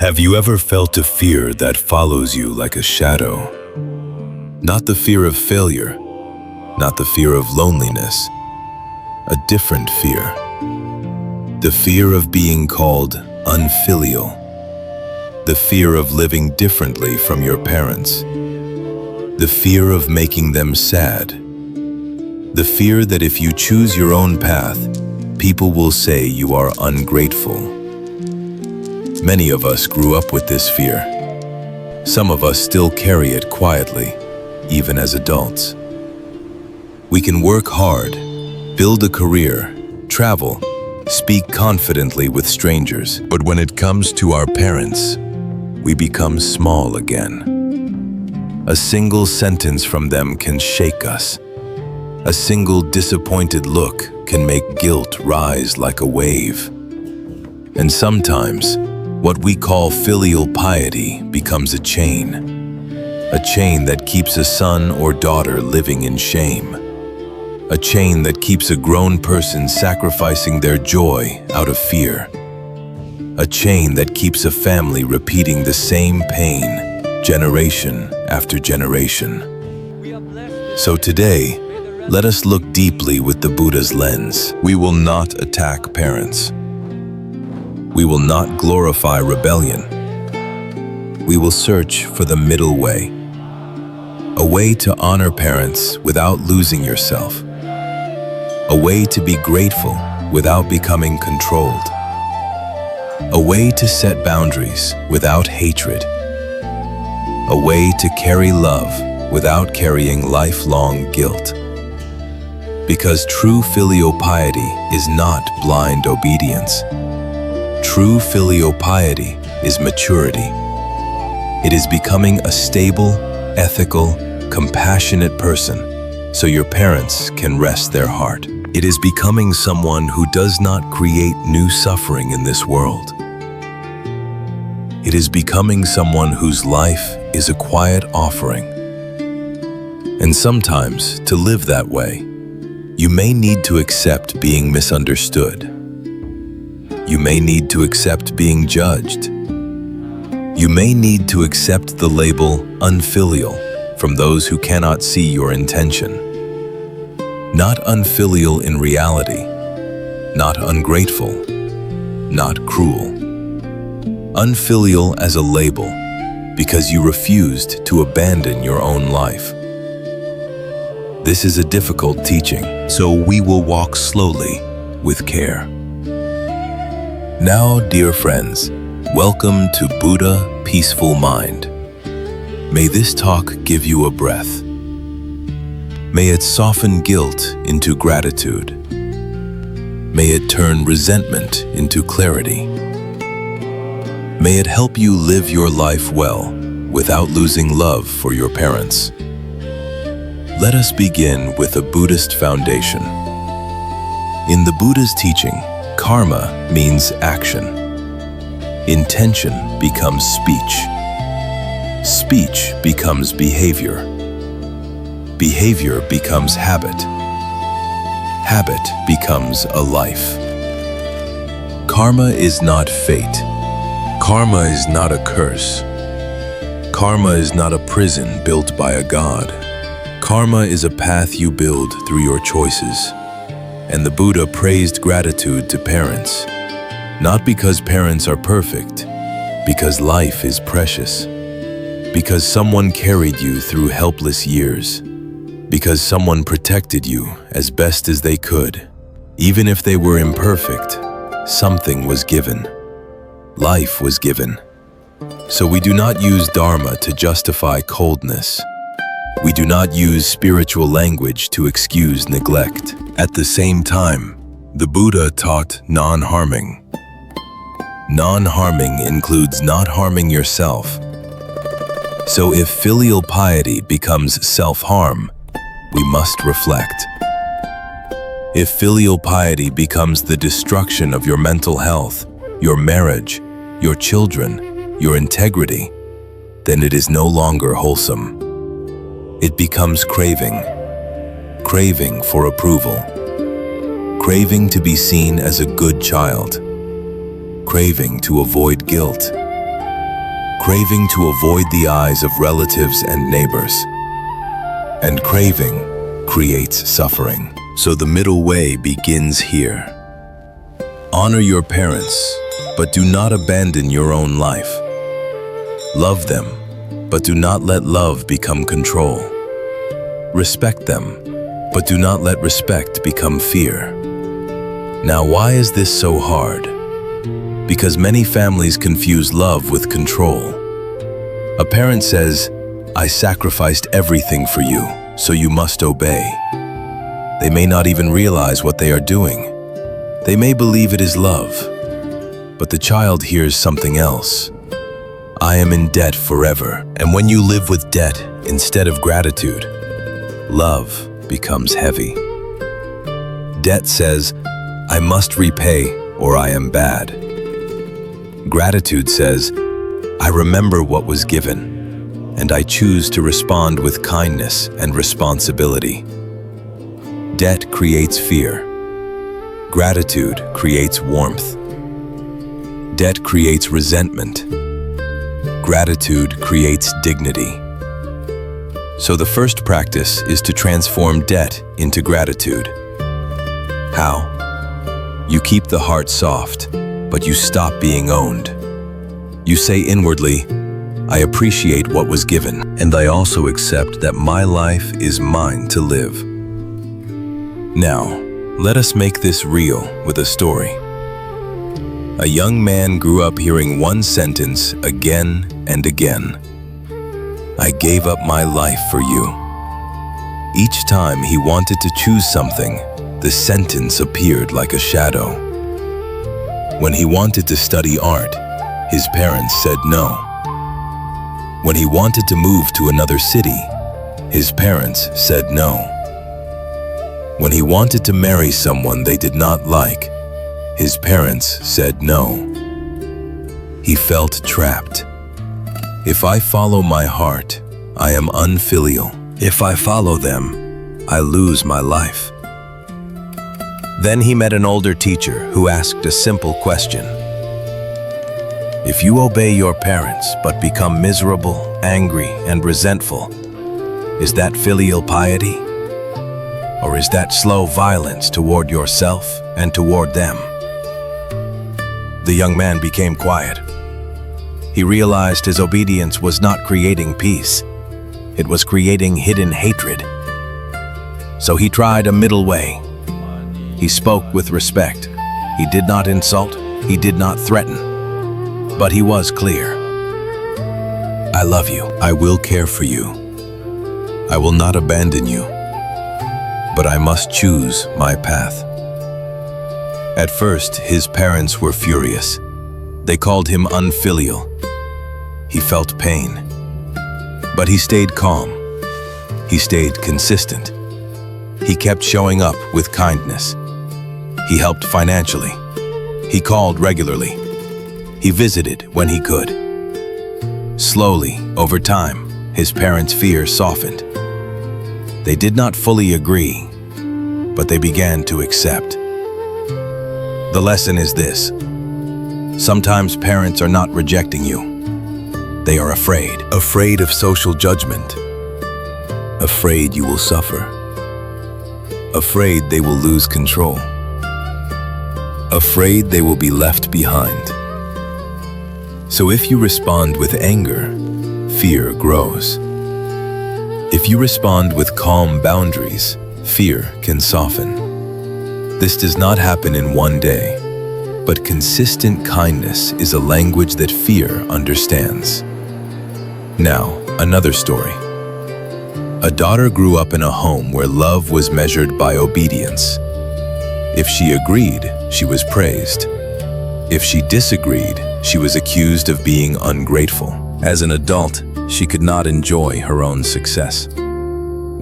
Have you ever felt a fear that follows you like a shadow? Not the fear of failure, not the fear of loneliness, a different fear. The fear of being called unfilial. The fear of living differently from your parents. The fear of making them sad. The fear that if you choose your own path, people will say you are ungrateful. Many of us grew up with this fear. Some of us still carry it quietly, even as adults. We can work hard, build a career, travel, speak confidently with strangers, but when it comes to our parents, we become small again. A single sentence from them can shake us. A single disappointed look can make guilt rise like a wave. And sometimes, what we call filial piety becomes a chain that keeps a son or daughter living in shame, a chain that keeps a grown person sacrificing their joy out of fear, a chain that keeps a family repeating the same pain generation after generation. So today, let us look deeply with the Buddha's lens. We will not attack parents. We will not glorify rebellion. We will search for the middle way. A way to honor parents without losing yourself. A way to be grateful without becoming controlled. A way to set boundaries without hatred. A way to carry love without carrying lifelong guilt. Because true filial piety is not blind obedience. True filial piety is maturity. It is becoming a stable, ethical, compassionate person so your parents can rest their heart. It is becoming someone who does not create new suffering in this world. It is becoming someone whose life is a quiet offering. And sometimes, to live that way, you may need to accept being misunderstood. You may need to accept being judged. You may need to accept the label unfilial from those who cannot see your intention. Not unfilial in reality, not ungrateful, not cruel. Unfilial as a label because you refused to abandon your own life. This is a difficult teaching, so we will walk slowly with care. Now, dear friends, welcome to Buddha Peaceful Mind. May this talk give you a breath. May it soften guilt into gratitude. May it turn resentment into clarity. May it help you live your life well without losing love for your parents. Let us begin with a Buddhist foundation. In the Buddha's teaching, karma means action. Intention becomes speech. Speech becomes behavior. Behavior becomes habit. Habit becomes a life. Karma is not fate. Karma is not a curse. Karma is not a prison built by a god. Karma is a path you build through your choices. And the Buddha praised gratitude to parents, not because parents are perfect, because life is precious, because someone carried you through helpless years, because someone protected you as best as they could. Even if they were imperfect, something was given. Life was given. So we do not use dharma to justify coldness. We do not use spiritual language to excuse neglect. At the same time, the Buddha taught non-harming. Non-harming includes not harming yourself. So if filial piety becomes self-harm, we must reflect. If filial piety becomes the destruction of your mental health, your marriage, your children, your integrity, then it is no longer wholesome. It becomes craving. Craving for approval. Craving to be seen as a good child. Craving to avoid guilt. craving to avoid the eyes of relatives and neighbors. And craving creates suffering. So the middle way begins here. Honor your parents, but do not abandon your own life. Love them, but do not let love become control. Respect them, but do not let respect become fear. Now, why is this so hard? Because many families confuse love with control. A parent says, "I sacrificed everything for you, so you must obey." They may not even realize what they are doing. They may believe it is love, but the child hears something else. "I am in debt forever." And when you live with debt instead of gratitude, love becomes heavy. Debt says, "I must repay or I am bad." Gratitude says, "I remember what was given, and I choose to respond with kindness and responsibility." Debt creates fear. Gratitude creates warmth. Debt creates resentment. Gratitude creates dignity. So the first practice is to transform debt into gratitude. How? You keep the heart soft, but you stop being owned. You say inwardly, "I appreciate what was given, and I also accept that my life is mine to live." Now, let us make this real with a story. A young man grew up hearing one sentence again and again: "I gave up my life for you." Each time he wanted to choose something, the sentence appeared like a shadow. When he wanted to study art, his parents said no. When he wanted to move to another city, his parents said no. When he wanted to marry someone they did not like, his parents said no. He felt trapped. If I follow my heart, I am unfilial. If I follow them, I lose my life. Then he met an older teacher who asked a simple question. If you obey your parents but become miserable, angry, and resentful, is that filial piety? Or is that slow violence toward yourself and toward them? The young man became quiet. He realized his obedience was not creating peace. It was creating hidden hatred. So he tried a middle way. He spoke with respect. He did not insult. He did not threaten. But he was clear. "I love you. I will care for you. I will not abandon you. But I must choose my path." At first, his parents were furious. They called him unfilial. He felt pain. But he stayed calm. He stayed consistent. He kept showing up with kindness. He helped financially. He called regularly. He visited when he could. Slowly, over time, his parents' fear softened. They did not fully agree, but they began to accept. The lesson is this: sometimes parents are not rejecting you. They are afraid. Afraid of social judgment. Afraid you will suffer. Afraid they will lose control. Afraid they will be left behind. So if you respond with anger, fear grows. If you respond with calm boundaries, fear can soften. This does not happen in one day, but consistent kindness is a language that fear understands. Now, another story. A daughter grew up in a home where love was measured by obedience. If she agreed, she was praised. If she disagreed, she was accused of being ungrateful. As an adult, she could not enjoy her own success.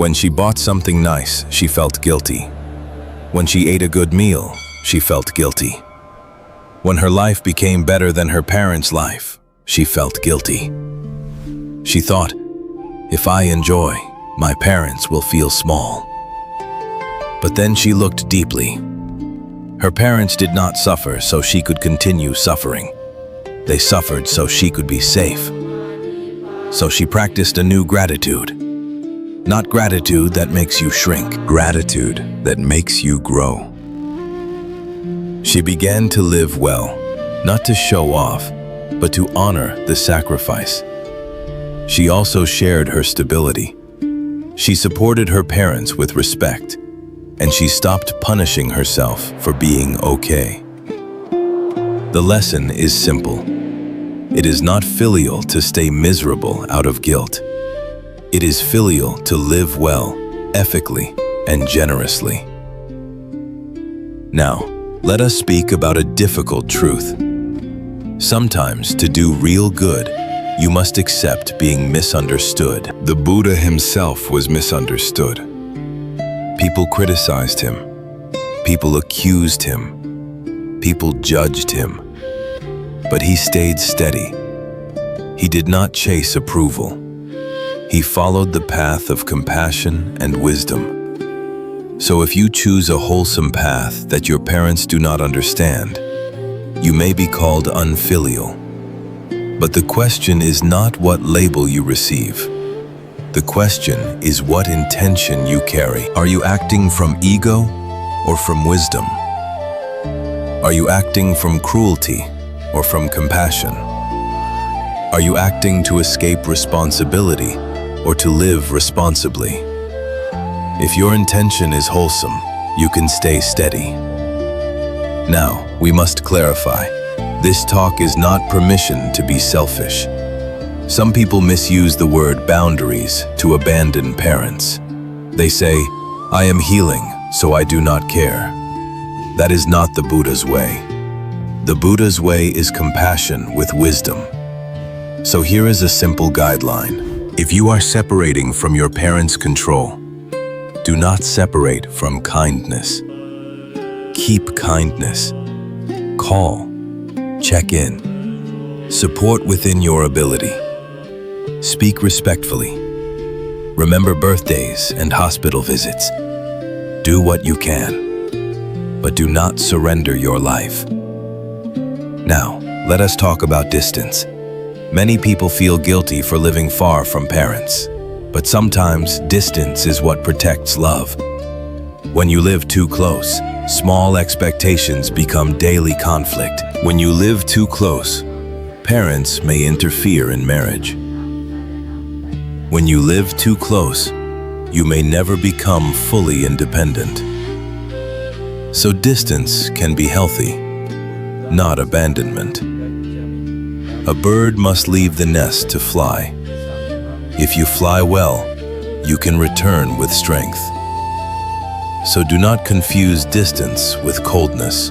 When she bought something nice, she felt guilty. When she ate a good meal, she felt guilty. When her life became better than her parents' life, she felt guilty. She thought, if I enjoy, my parents will feel small. But then she looked deeply. Her parents did not suffer so she could continue suffering. They suffered so she could be safe. So she practiced a new gratitude. Not gratitude that makes you shrink, gratitude that makes you grow. She began to live well, not to show off, but to honor the sacrifice. She also shared her stability. She supported her parents with respect, and she stopped punishing herself for being okay. The lesson is simple. It is not filial to stay miserable out of guilt. It is filial to live well, ethically, and generously. Now, let us speak about a difficult truth. Sometimes, to do real good, you must accept being misunderstood. The Buddha himself was misunderstood. People criticized him. People accused him. People judged him. But he stayed steady. He did not chase approval. He followed the path of compassion and wisdom. So if you choose a wholesome path that your parents do not understand, you may be called unfilial. But the question is not what label you receive. The question is what intention you carry. Are you acting from ego or from wisdom? Are you acting from cruelty or from compassion? Are you acting to escape responsibility or to live responsibly? If your intention is wholesome, you can stay steady. Now, we must clarify. This talk is not permission to be selfish. Some people misuse the word boundaries to abandon parents. They say, "I am healing, so I do not care." That is not the Buddha's way. The Buddha's way is compassion with wisdom. So here is a simple guideline. If you are separating from your parents' control, do not separate from kindness. Keep kindness. Call. Check in. Support within your ability. Speak respectfully. Remember birthdays and hospital visits. Do what you can, but do not surrender your life. Now, let us talk about distance. Many people feel guilty for living far from parents, but sometimes distance is what protects love. When you live too close, small expectations become daily conflict. When you live too close, parents may interfere in marriage. When you live too close, you may never become fully independent. So distance can be healthy, not abandonment. A bird must leave the nest to fly. If you fly well, you can return with strength. So do not confuse distance with coldness.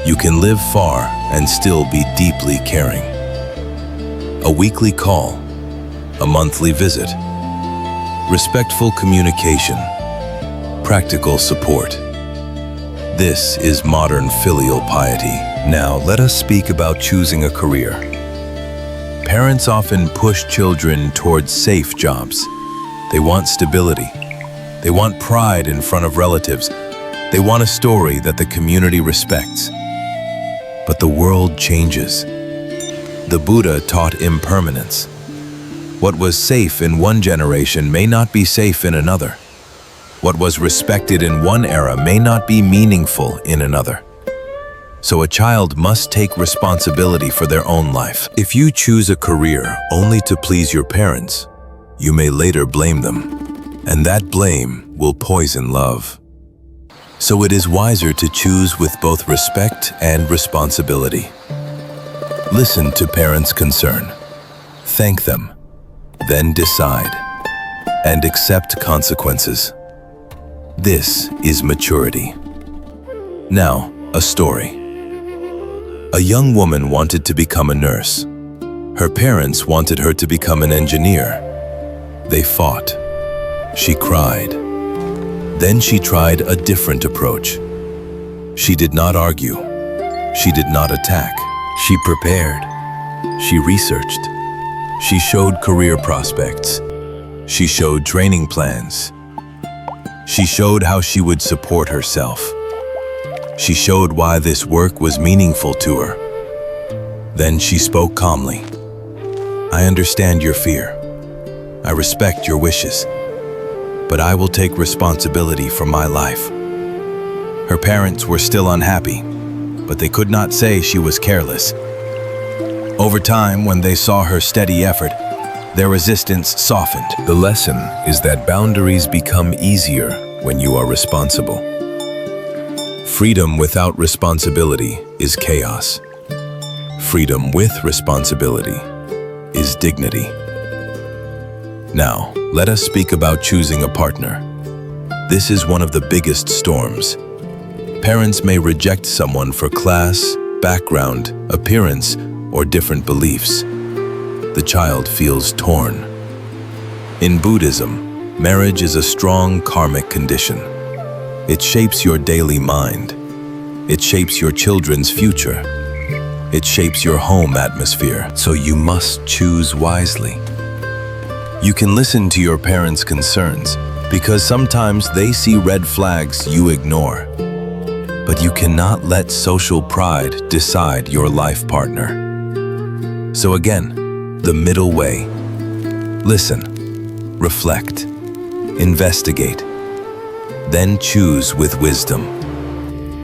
You can live far and still be deeply caring. A weekly call, a monthly visit, respectful communication, practical support. This is modern filial piety. Now, let us speak about choosing a career. Parents often push children towards safe jobs. They want stability. They want pride in front of relatives. They want a story that the community respects. But the world changes. The Buddha taught impermanence. What was safe in one generation may not be safe in another. What was respected in one era may not be meaningful in another. So a child must take responsibility for their own life. If you choose a career only to please your parents, you may later blame them, and that blame will poison love. So it is wiser to choose with both respect and responsibility. Listen to parents' concern. Thank them, then decide, and accept consequences. This is maturity. Now, a story. A young woman wanted to become a nurse. Her parents wanted her to become an engineer. They fought. She cried. Then she tried a different approach. She did not argue. She did not attack. She prepared. She researched. She showed career prospects. She showed training plans. She showed how she would support herself. She showed why this work was meaningful to her. Then she spoke calmly. I understand your fear. I respect your wishes. But I will take responsibility for my life. Her parents were still unhappy, but they could not say she was careless. Over time, when they saw her steady effort, their resistance softened. The lesson is that boundaries become easier when you are responsible. Freedom without responsibility is chaos. Freedom with responsibility is dignity. Now, let us speak about choosing a partner. This is one of the biggest storms. Parents may reject someone for class, background, appearance, or different beliefs. The child feels torn. In Buddhism, marriage is a strong karmic condition. It shapes your daily mind. It shapes your children's future. It shapes your home atmosphere, so you must choose wisely. You can listen to your parents' concerns because sometimes they see red flags you ignore. But you cannot let social pride decide your life partner. So again, the middle way. Listen, reflect, investigate, then choose with wisdom.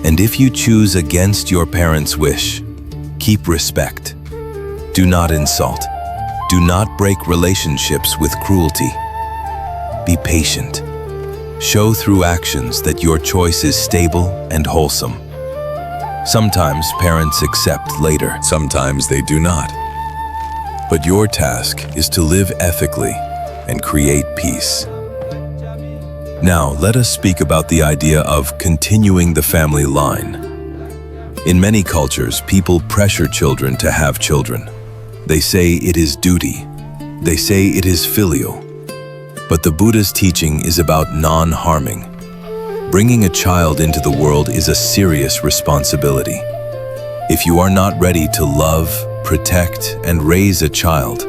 And if you choose against your parents' wish, keep respect. Do not insult. Do not break relationships with cruelty. Be patient. Show through actions that your choice is stable and wholesome. Sometimes parents accept later, sometimes they do not. But your task is to live ethically and create peace. Now, let us speak about the idea of continuing the family line. In many cultures, people pressure children to have children. They say it is duty. They say it is filial. But the Buddha's teaching is about non-harming. Bringing a child into the world is a serious responsibility. If you are not ready to love, protect, and raise a child,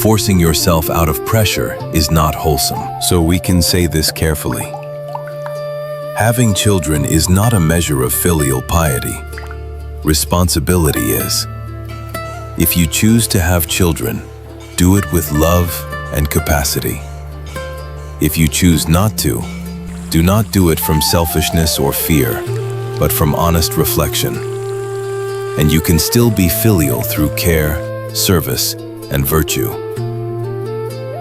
forcing yourself out of pressure is not wholesome. So we can say this carefully. Having children is not a measure of filial piety. Responsibility is. If you choose to have children, do it with love and capacity. If you choose not to, do not do it from selfishness or fear, but from honest reflection. And you can still be filial through care, service, and virtue.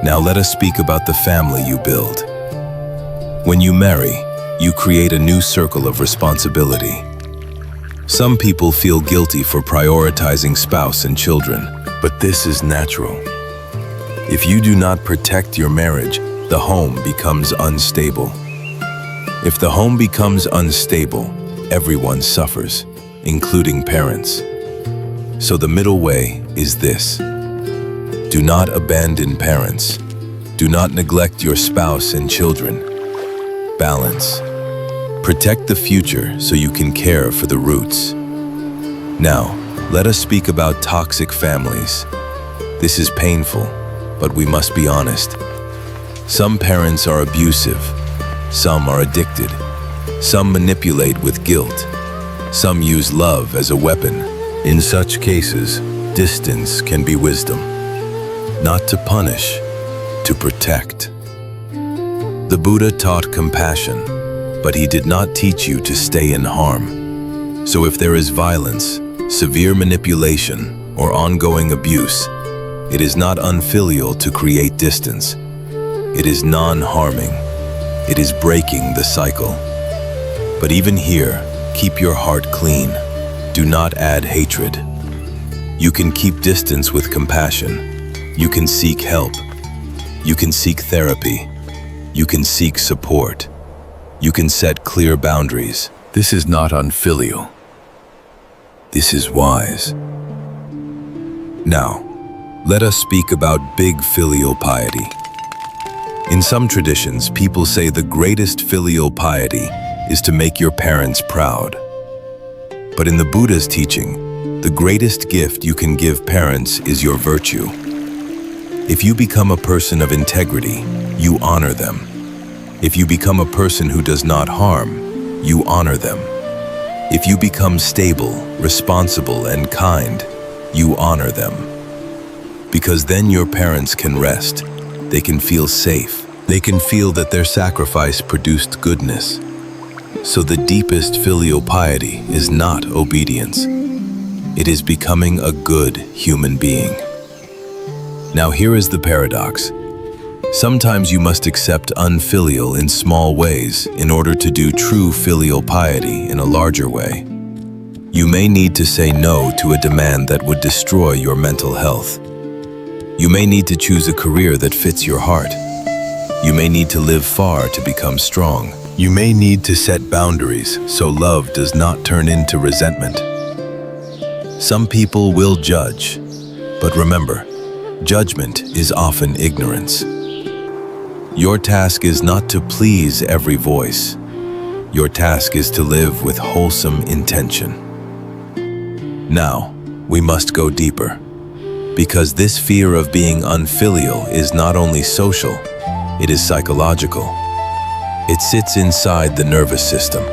Now let us speak about the family you build. When you marry, you create a new circle of responsibility. Some people feel guilty for prioritizing spouse and children, but this is natural. If you do not protect your marriage, the home becomes unstable. If the home becomes unstable, everyone suffers, including parents. So the middle way is this. Do not abandon parents. Do not neglect your spouse and children. Balance. Protect the future so you can care for the roots. Now, let us speak about toxic families. This is painful, but we must be honest. Some parents are abusive. Some are addicted. Some manipulate with guilt. Some use love as a weapon. In such cases, distance can be wisdom. Not to punish, to protect. The Buddha taught compassion, but he did not teach you to stay in harm. So if there is violence, severe manipulation, or ongoing abuse, it is not unfilial to create distance. It is non-harming. It is breaking the cycle. But even here, keep your heart clean. Do not add hatred. You can keep distance with compassion. You can seek help. You can seek therapy. You can seek support. You can set clear boundaries. This is not unfilial. This is wise. Now, let us speak about big filial piety. In some traditions, people say the greatest filial piety is to make your parents proud. But in the Buddha's teaching, the greatest gift you can give parents is your virtue. If you become a person of integrity, you honor them. If you become a person who does not harm, you honor them. If you become stable, responsible, and kind, you honor them. because then your parents can rest. They can feel safe. They can feel that their sacrifice produced goodness. So the deepest filial piety is not obedience. It is becoming a good human being. Now here is the paradox. Sometimes you must accept unfilial in small ways in order to do true filial piety in a larger way. You may need to say no to a demand that would destroy your mental health. You may need to choose a career that fits your heart. You may need to live far to become strong. You may need to set boundaries so love does not turn into resentment. Some people will judge, but remember, judgment is often ignorance. Your task is not to please every voice. Your task is to live with wholesome intention. Now, we must go deeper, because this fear of being unfilial is not only social, it is psychological. It sits inside the nervous system.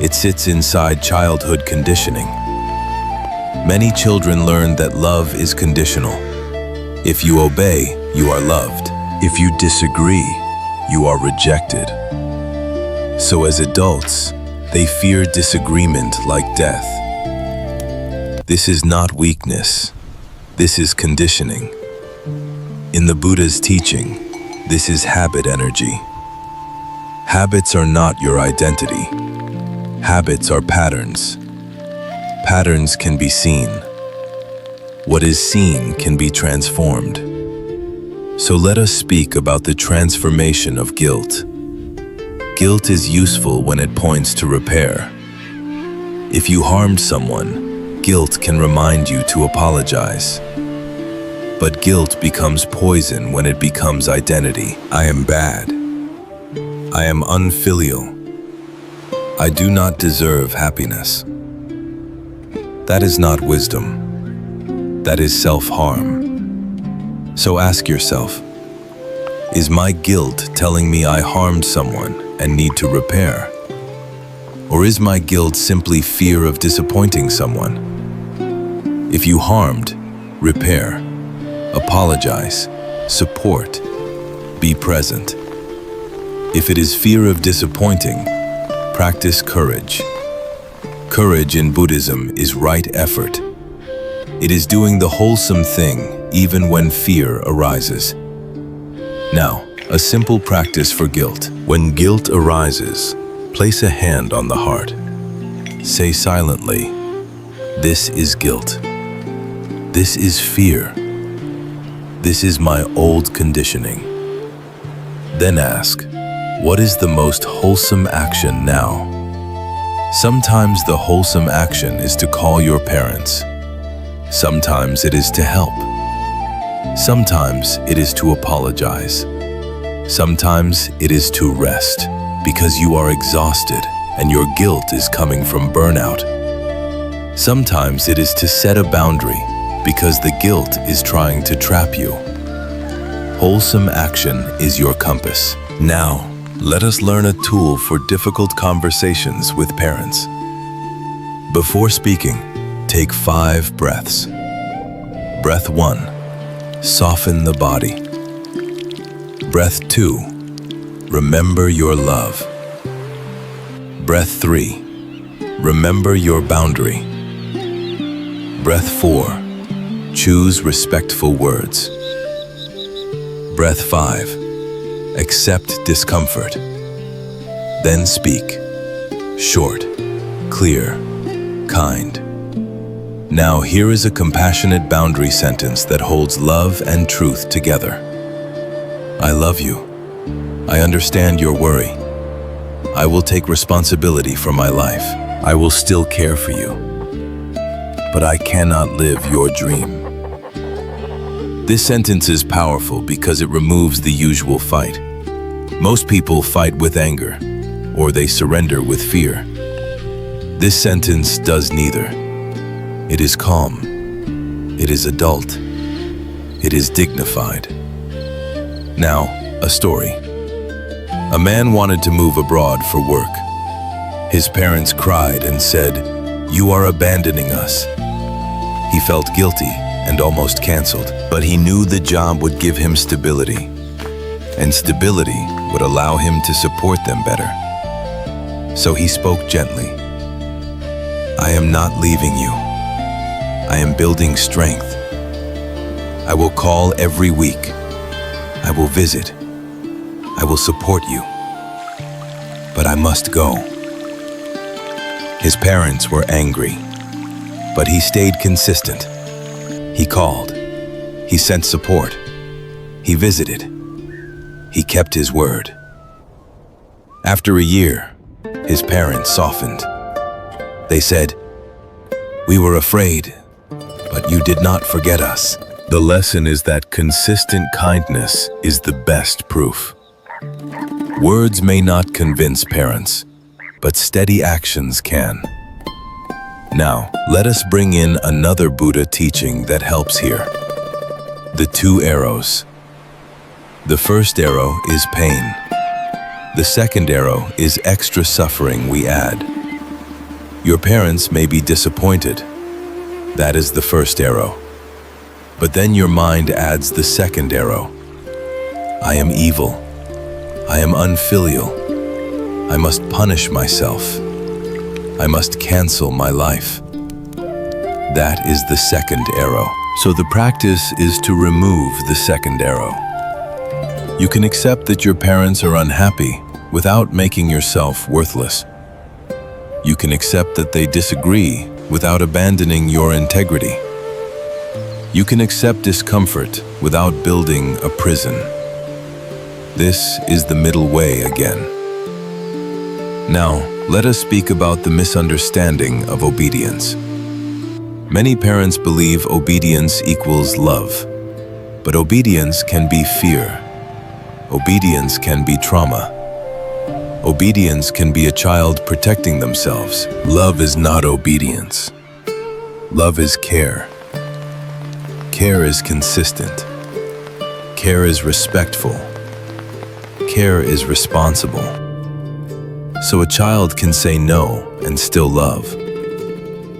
It sits inside childhood conditioning. Many children learn that love is conditional. If you obey, you are loved. If you disagree, you are rejected. So as adults, they fear disagreement like death. This is not weakness. This is conditioning. In the Buddha's teaching, this is habit energy. Habits are not your identity. Habits are patterns. Patterns can be seen. What is seen can be transformed. So let us speak about the transformation of guilt. Guilt is useful when it points to repair. If you harmed someone, guilt can remind you to apologize. But guilt becomes poison when it becomes identity. I am bad. I am unfilial. I do not deserve happiness. That is not wisdom. That is self-harm. So ask yourself, is my guilt telling me I harmed someone and need to repair? Or is my guilt simply fear of disappointing someone? If you harmed, repair, apologize, support, be present. If it is fear of disappointing, practice courage. Courage in Buddhism is right effort. It is doing the wholesome thing even when fear arises. Now, a simple practice for guilt. When guilt arises, place a hand on the heart. Say silently, "This is guilt. This is fear. This is my old conditioning." Then ask, what is the most wholesome action now? Sometimes the wholesome action is to call your parents. Sometimes it is to help. Sometimes it is to apologize. Sometimes it is to rest because you are exhausted and your guilt is coming from burnout. Sometimes it is to set a boundary because the guilt is trying to trap you. Wholesome action is your compass. Now, let us learn a tool for difficult conversations with parents. Before speaking, take 5 breaths. Breath 1, soften the body. Breath 2, remember your love. Breath 3, remember your boundary. Breath 4, choose respectful words. Breath 5, accept discomfort. Then speak. Short, clear, kind. Now here is a compassionate boundary sentence that holds love and truth together. I love you. I understand your worry. I will take responsibility for my life. I will still care for you. But I cannot live your dream. This sentence is powerful because it removes the usual fight. Most people fight with anger, or they surrender with fear. This sentence does neither. It is calm. It is adult. It is dignified. Now, a story. A man wanted to move abroad for work. His parents cried and said, "You are abandoning us." He felt guilty and almost canceled. But he knew the job would give him stability, and stability would allow him to support them better. So he spoke gently. I am not leaving you. I am building strength. I will call every week. I will visit. I will support you. But I must go. His parents were angry, but he stayed consistent. He called. He sent support. He visited. He kept his word. After a year, his parents softened. They said, "We were afraid, but you did not forget us." The lesson is that consistent kindness is the best proof. Words may not convince parents, but steady actions can. Now, let us bring in another Buddha teaching that helps here. The two arrows. The first arrow is pain. The second arrow is extra suffering we add. Your parents may be disappointed. That is the first arrow. But then your mind adds the second arrow. I am evil. I am unfilial. I must punish myself. I must cancel my life. That is the second arrow. So the practice is to remove the second arrow. You can accept that your parents are unhappy without making yourself worthless. You can accept that they disagree without abandoning your integrity. You can accept discomfort without building a prison. This is the middle way again. Now, let us speak about the misunderstanding of obedience. Many parents believe obedience equals love, but obedience can be fear. Obedience can be trauma. Obedience can be a child protecting themselves. Love is not obedience. Love is care. Care is consistent. Care is respectful. Care is responsible. So a child can say no and still love.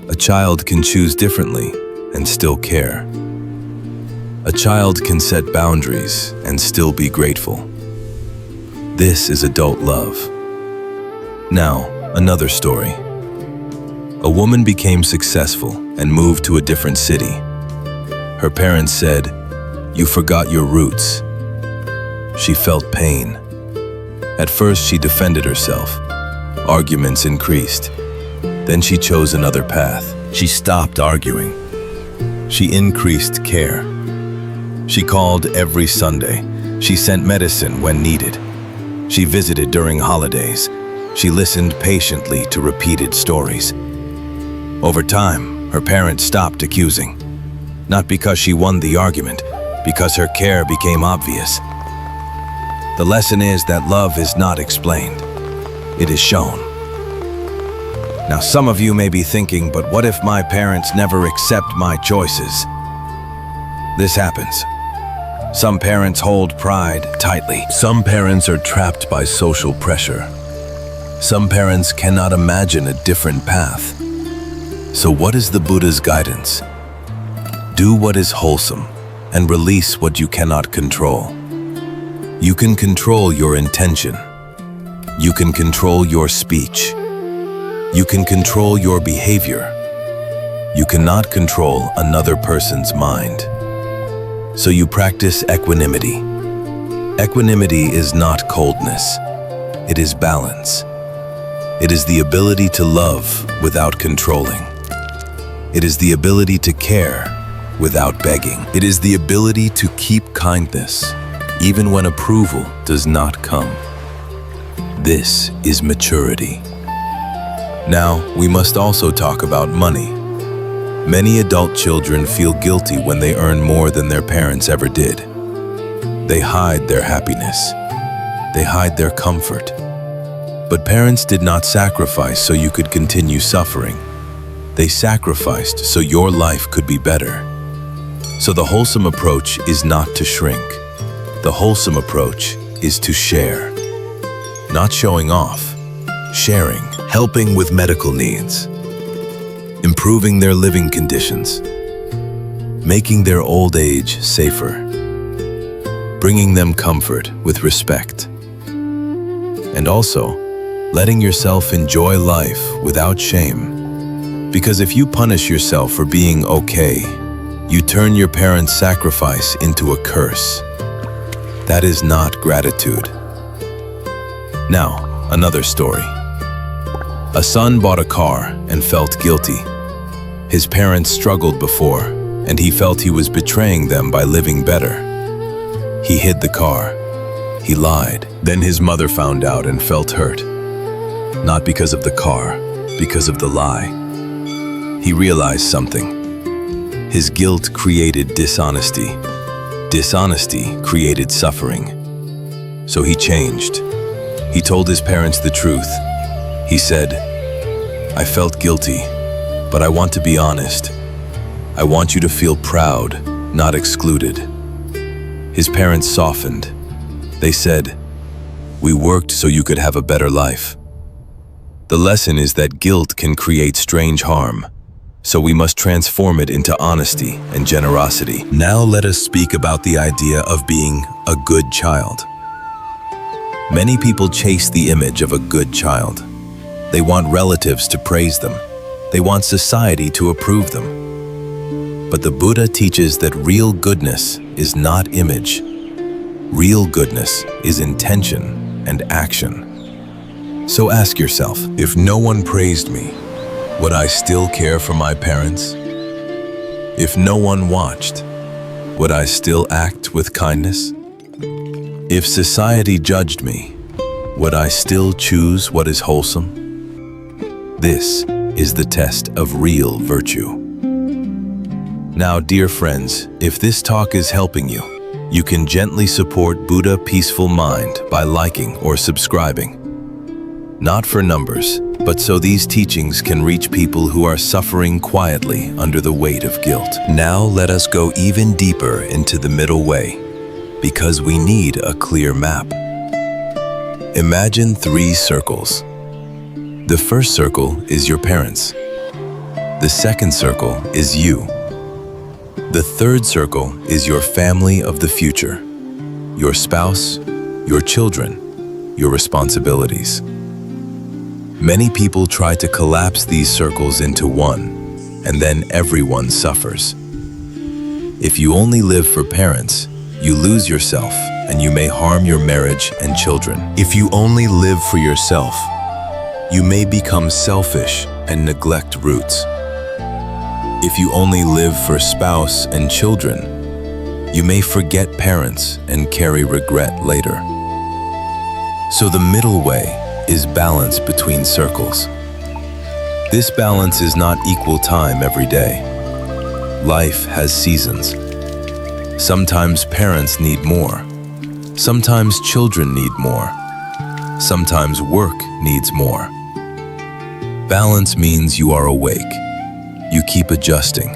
A child can choose differently and still care. A child can set boundaries and still be grateful. This is adult love. Now, another story. A woman became successful and moved to a different city. Her parents said, "You forgot your roots." She felt pain. At first, she defended herself. Arguments increased. Then she chose another path. She stopped arguing. She increased care. She called every Sunday. She sent medicine when needed. She visited during holidays. She listened patiently to repeated stories. Over time, her parents stopped accusing. Not because she won the argument, because her care became obvious. The lesson is that love is not explained. It is shown. Now, some of you may be thinking, but what if my parents never accept my choices? This happens. Some parents hold pride tightly. Some parents are trapped by social pressure. Some parents cannot imagine a different path. So what is the Buddha's guidance? Do what is wholesome and release what you cannot control. You can control your intention. You can control your speech. You can control your behavior. You cannot control another person's mind. So you practice equanimity. Equanimity is not coldness. It is balance. It is the ability to love without controlling. It is the ability to care without begging. It is the ability to keep kindness, even when approval does not come. This is maturity. Now, we must also talk about money. Many adult children feel guilty when they earn more than their parents ever did. They hide their happiness. They hide their comfort. But parents did not sacrifice so you could continue suffering. They sacrificed so your life could be better. So the wholesome approach is not to shrink. The wholesome approach is to share. Not showing off, sharing, helping with medical needs, improving their living conditions, making their old age safer, bringing them comfort with respect, and also letting yourself enjoy life without shame. Because if you punish yourself for being okay, you turn your parents' sacrifice into a curse. That is not gratitude. Now, another story. A son bought a car and felt guilty. His parents struggled before, and he felt he was betraying them by living better. He hid the car. He lied. Then his mother found out and felt hurt. Not because of the car, because of the lie. He realized something. His guilt created dishonesty. Dishonesty created suffering. So he changed. He told his parents the truth. He said, "I felt guilty, but I want to be honest. I want you to feel proud, not excluded." His parents softened. They said, "We worked so you could have a better life." The lesson is that guilt can create strange harm, so we must transform it into honesty and generosity. Now let us speak about the idea of being a good child. Many people chase the image of a good child. They want relatives to praise them. They want society to approve them. But the Buddha teaches that real goodness is not image. Real goodness is intention and action. So ask yourself, if no one praised me, would I still care for my parents? If no one watched, would I still act with kindness? If society judged me, would I still choose what is wholesome? This is the test of real virtue. Now, dear friends, if this talk is helping you, you can gently support Buddha Peaceful Mind by liking or subscribing. Not for numbers, but so these teachings can reach people who are suffering quietly under the weight of guilt. Now let us go even deeper into the middle way, because we need a clear map. Imagine 3 circles. The first circle is your parents. The second circle is you. The third circle is your family of the future, your spouse, your children, your responsibilities. Many people try to collapse these circles into one, and then everyone suffers. If you only live for parents, you lose yourself and you may harm your marriage and children. If you only live for yourself, you may become selfish and neglect roots. If you only live for spouse and children, you may forget parents and carry regret later. So the middle way is balance between circles. This balance is not equal time every day. Life has seasons. Sometimes parents need more. Sometimes children need more. Sometimes work needs more. Balance means you are awake. You keep adjusting.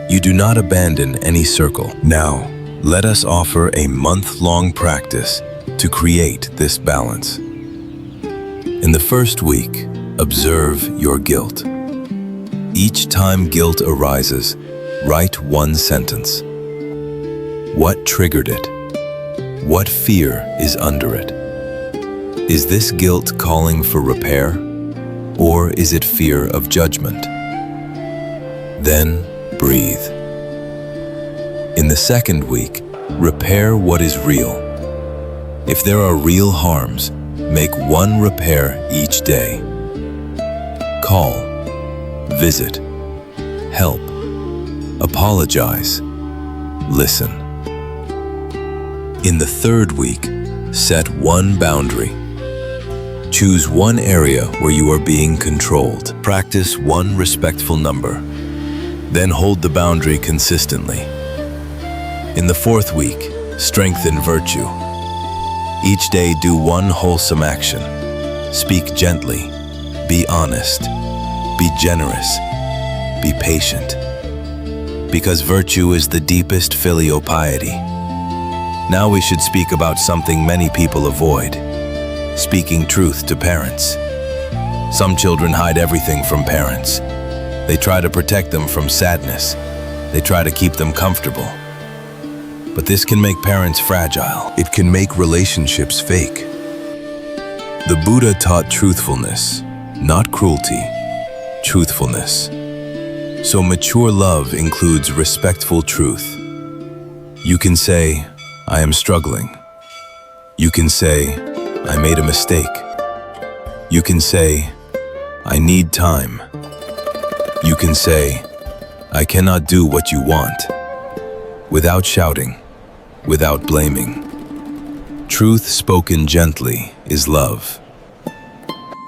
You do not abandon any circle. Now, let us offer a month-long practice to create this balance. In the first week, observe your guilt. Each time guilt arises, write one sentence. What triggered it? What fear is under it? Is this guilt calling for repair, or is it fear of judgment? Then breathe. In the second week, repair what is real. If there are real harms, make one repair each day. Call, visit, help, apologize, listen. In the third week, set one boundary. Choose one area where you are being controlled. Practice one respectful number. Then hold the boundary consistently. In the fourth week, strengthen virtue. Each day do one wholesome action. Speak gently, be honest, be generous, be patient. Because virtue is the deepest filial piety. Now we should speak about something many people avoid: speaking truth to parents. Some children hide everything from parents. They try to protect them from sadness. They try to keep them comfortable. But this can make parents fragile. It can make relationships fake. The Buddha taught truthfulness, not cruelty, truthfulness. So mature love includes respectful truth. You can say, I am struggling. You can say, I made a mistake. You can say, I need time. You can say, I cannot do what you want, without shouting, without blaming. Truth spoken gently is love.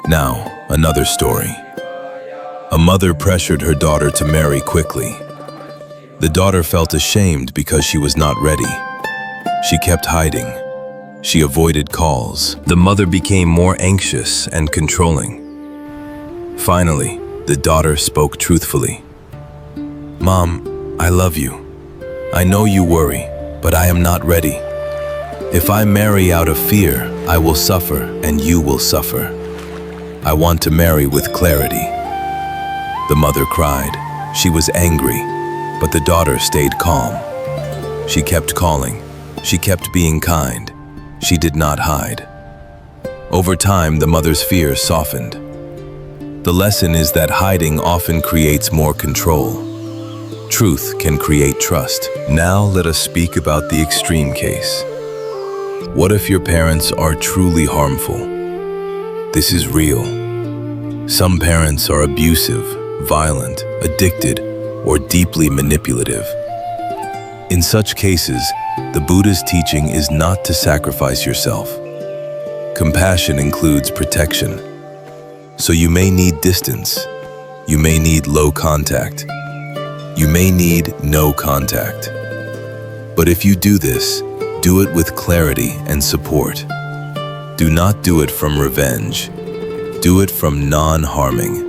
Now, another story. A mother pressured her daughter to marry quickly. The daughter felt ashamed because she was not ready. She kept hiding. She avoided calls. The mother became more anxious and controlling. Finally, the daughter spoke truthfully. Mom, I love you. I know you worry, but I am not ready. If I marry out of fear, I will suffer and you will suffer. I want to marry with clarity. The mother cried. She was angry, but the daughter stayed calm. She kept calling. She kept being kind. She did not hide. Over time, the mother's fear softened. The lesson is that hiding often creates more control. Truth can create trust. Now let us speak about the extreme case. What if your parents are truly harmful? This is real. Some parents are abusive, violent, addicted, or deeply manipulative. In such cases, the Buddha's teaching is not to sacrifice yourself. Compassion includes protection. So you may need distance. You may need low contact. You may need no contact. But if you do this, do it with clarity and support. Do not do it from revenge. Do it from non-harming.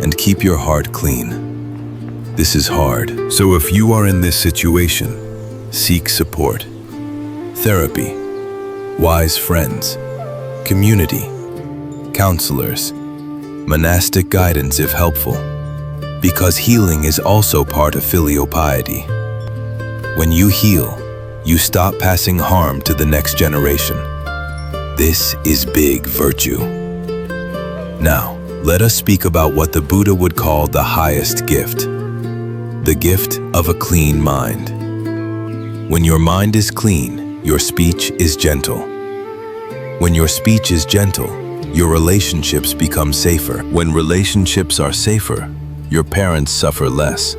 And keep your heart clean. This is hard. So if you are in this situation, seek support. Therapy, wise friends, community, counselors, monastic guidance if helpful. Because healing is also part of filial piety. When you heal, you stop passing harm to the next generation. This is big virtue. Now, let us speak about what the Buddha would call the highest gift. The gift of a clean mind. When your mind is clean, your speech is gentle. When your speech is gentle, your relationships become safer. When relationships are safer, your parents suffer less.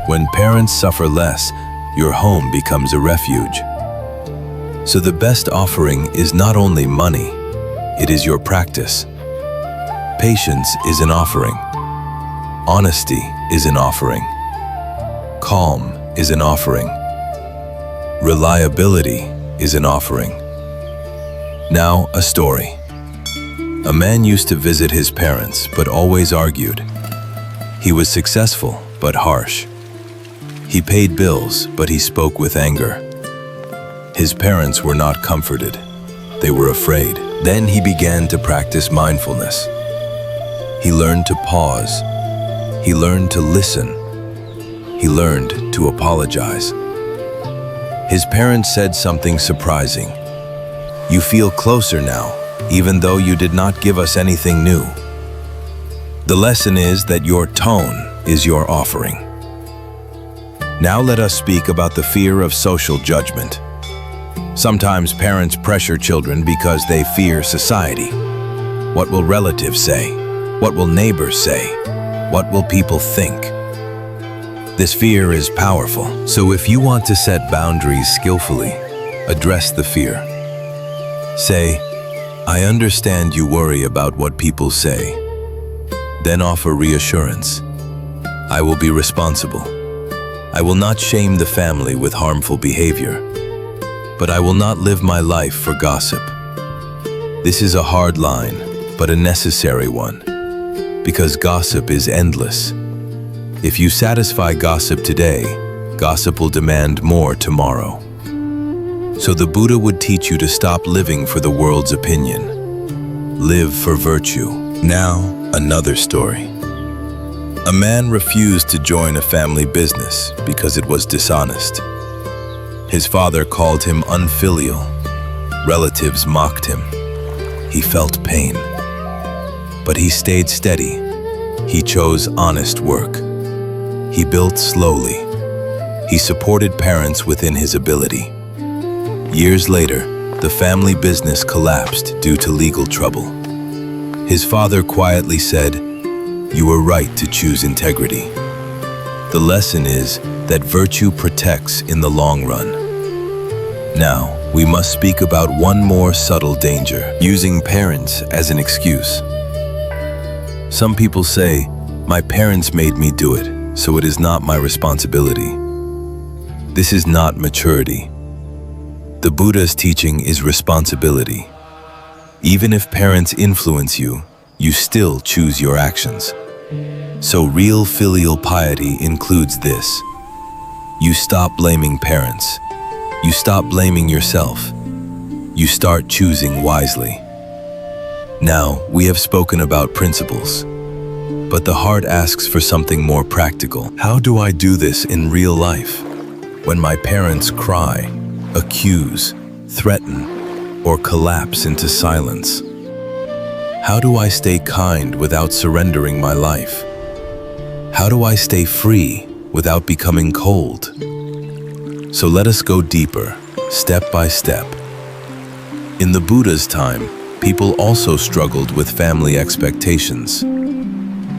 When parents suffer less, your home becomes a refuge. So the best offering is not only money, it is your practice. Patience is an offering. Honesty is an offering. Calm is an offering. Reliability is an offering. Now, a story. A man used to visit his parents, but always argued. He was successful, but harsh. He paid bills, but he spoke with anger. His parents were not comforted. They were afraid. Then he began to practice mindfulness. He learned to pause. He learned to listen. He learned to apologize. His parents said something surprising. You feel closer now, even though you did not give us anything new. The lesson is that your tone is your offering. Now let us speak about the fear of social judgment. Sometimes parents pressure children because they fear society. What will relatives say? What will neighbors say? What will people think? This fear is powerful, so if you want to set boundaries skillfully, address the fear. Say, I understand you worry about what people say. Then offer reassurance. I will be responsible. I will not shame the family with harmful behavior, but I will not live my life for gossip. This is a hard line, but a necessary one, because gossip is endless. If you satisfy gossip today, gossip will demand more tomorrow. So the Buddha would teach you to stop living for the world's opinion. Live for virtue. Now, another story. A man refused to join a family business because it was dishonest. His father called him unfilial. Relatives mocked him. He felt pain. But he stayed steady. He chose honest work. He built slowly. He supported parents within his ability. Years later, the family business collapsed due to legal trouble. His father quietly said, "You were right to choose integrity." The lesson is that virtue protects in the long run. Now, we must speak about one more subtle danger, using parents as an excuse. Some people say, "My parents made me do it, so it is not my responsibility." This is not maturity. The Buddha's teaching is responsibility. Even if parents influence you, you still choose your actions. So real filial piety includes this. You stop blaming parents. You stop blaming yourself. You start choosing wisely. Now, we have spoken about principles, but the heart asks for something more practical. How do I do this in real life? When my parents cry, accuse, threaten, or collapse into silence? How do I stay kind without surrendering my life? How do I stay free without becoming cold? So let us go deeper, step by step. In the Buddha's time, people also struggled with family expectations.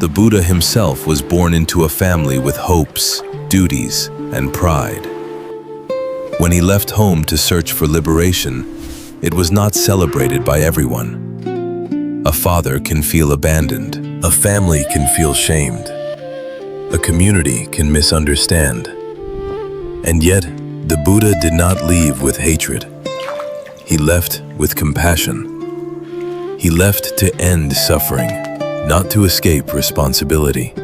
The Buddha himself was born into a family with hopes, duties, and pride. When he left home to search for liberation, it was not celebrated by everyone. A father can feel abandoned. A family can feel shamed. A community can misunderstand. And yet, the Buddha did not leave with hatred. He left with compassion. He left to end suffering, not to escape responsibility.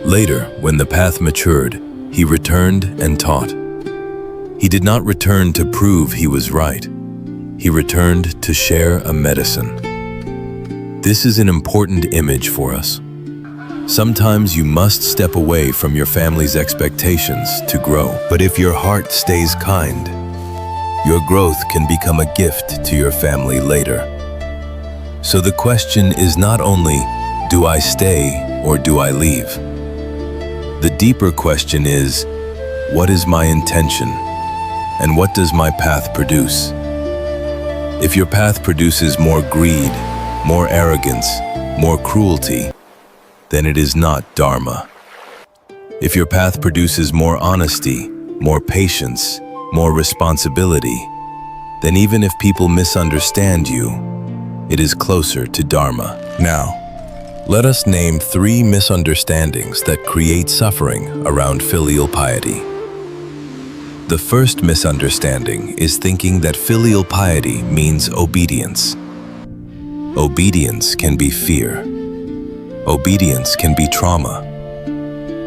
Later, when the path matured, he returned and taught. He did not return to prove he was right. He returned to share a medicine. This is an important image for us. Sometimes you must step away from your family's expectations to grow. But if your heart stays kind, your growth can become a gift to your family later. So the question is not only, do I stay or do I leave? The deeper question is, what is my intention? And what does my path produce? If your path produces more greed, more arrogance, more cruelty, then it is not Dharma. If your path produces more honesty, more patience, more responsibility, then even if people misunderstand you, it is closer to Dharma. Now, let us name 3 misunderstandings that create suffering around filial piety. The first misunderstanding is thinking that filial piety means obedience. Obedience can be fear. Obedience can be trauma.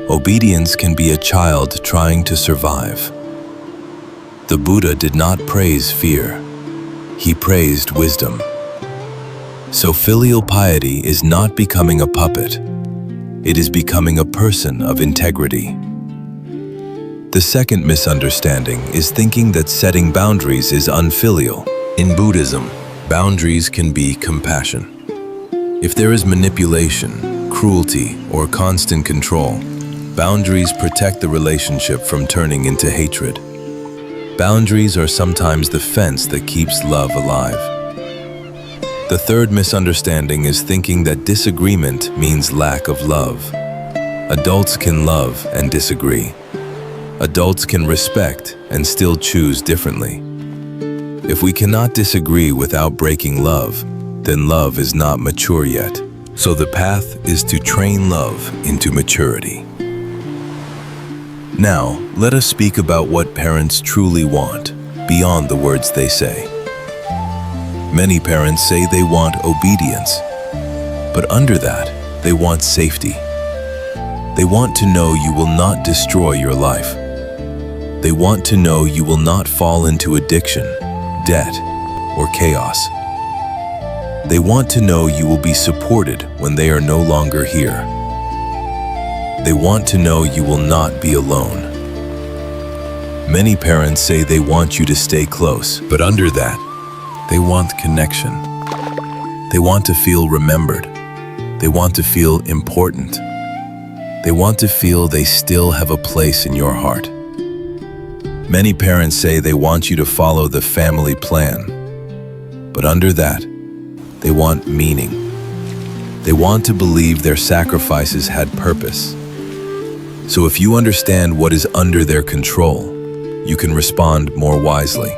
Obedience can be a child trying to survive. The Buddha did not praise fear. He praised wisdom. So filial piety is not becoming a puppet. It is becoming a person of integrity. The second misunderstanding is thinking that setting boundaries is unfilial. In Buddhism, boundaries can be compassion. If there is manipulation, cruelty, or constant control, boundaries protect the relationship from turning into hatred. Boundaries are sometimes the fence that keeps love alive. The third misunderstanding is thinking that disagreement means lack of love. Adults can love and disagree. Adults can respect and still choose differently. If we cannot disagree without breaking love, then love is not mature yet. So the path is to train love into maturity. Now, let us speak about what parents truly want, beyond the words they say. Many parents say they want obedience, but under that, they want safety. They want to know you will not destroy your life. They want to know you will not fall into addiction, debt, or chaos. They want to know you will be supported when they are no longer here. They want to know you will not be alone. Many parents say they want you to stay close, but under that, they want connection. They want to feel remembered. They want to feel important. They want to feel they still have a place in your heart. Many parents say they want you to follow the family plan, but under that, they want meaning. They want to believe their sacrifices had purpose. So if you understand what is under their control, you can respond more wisely.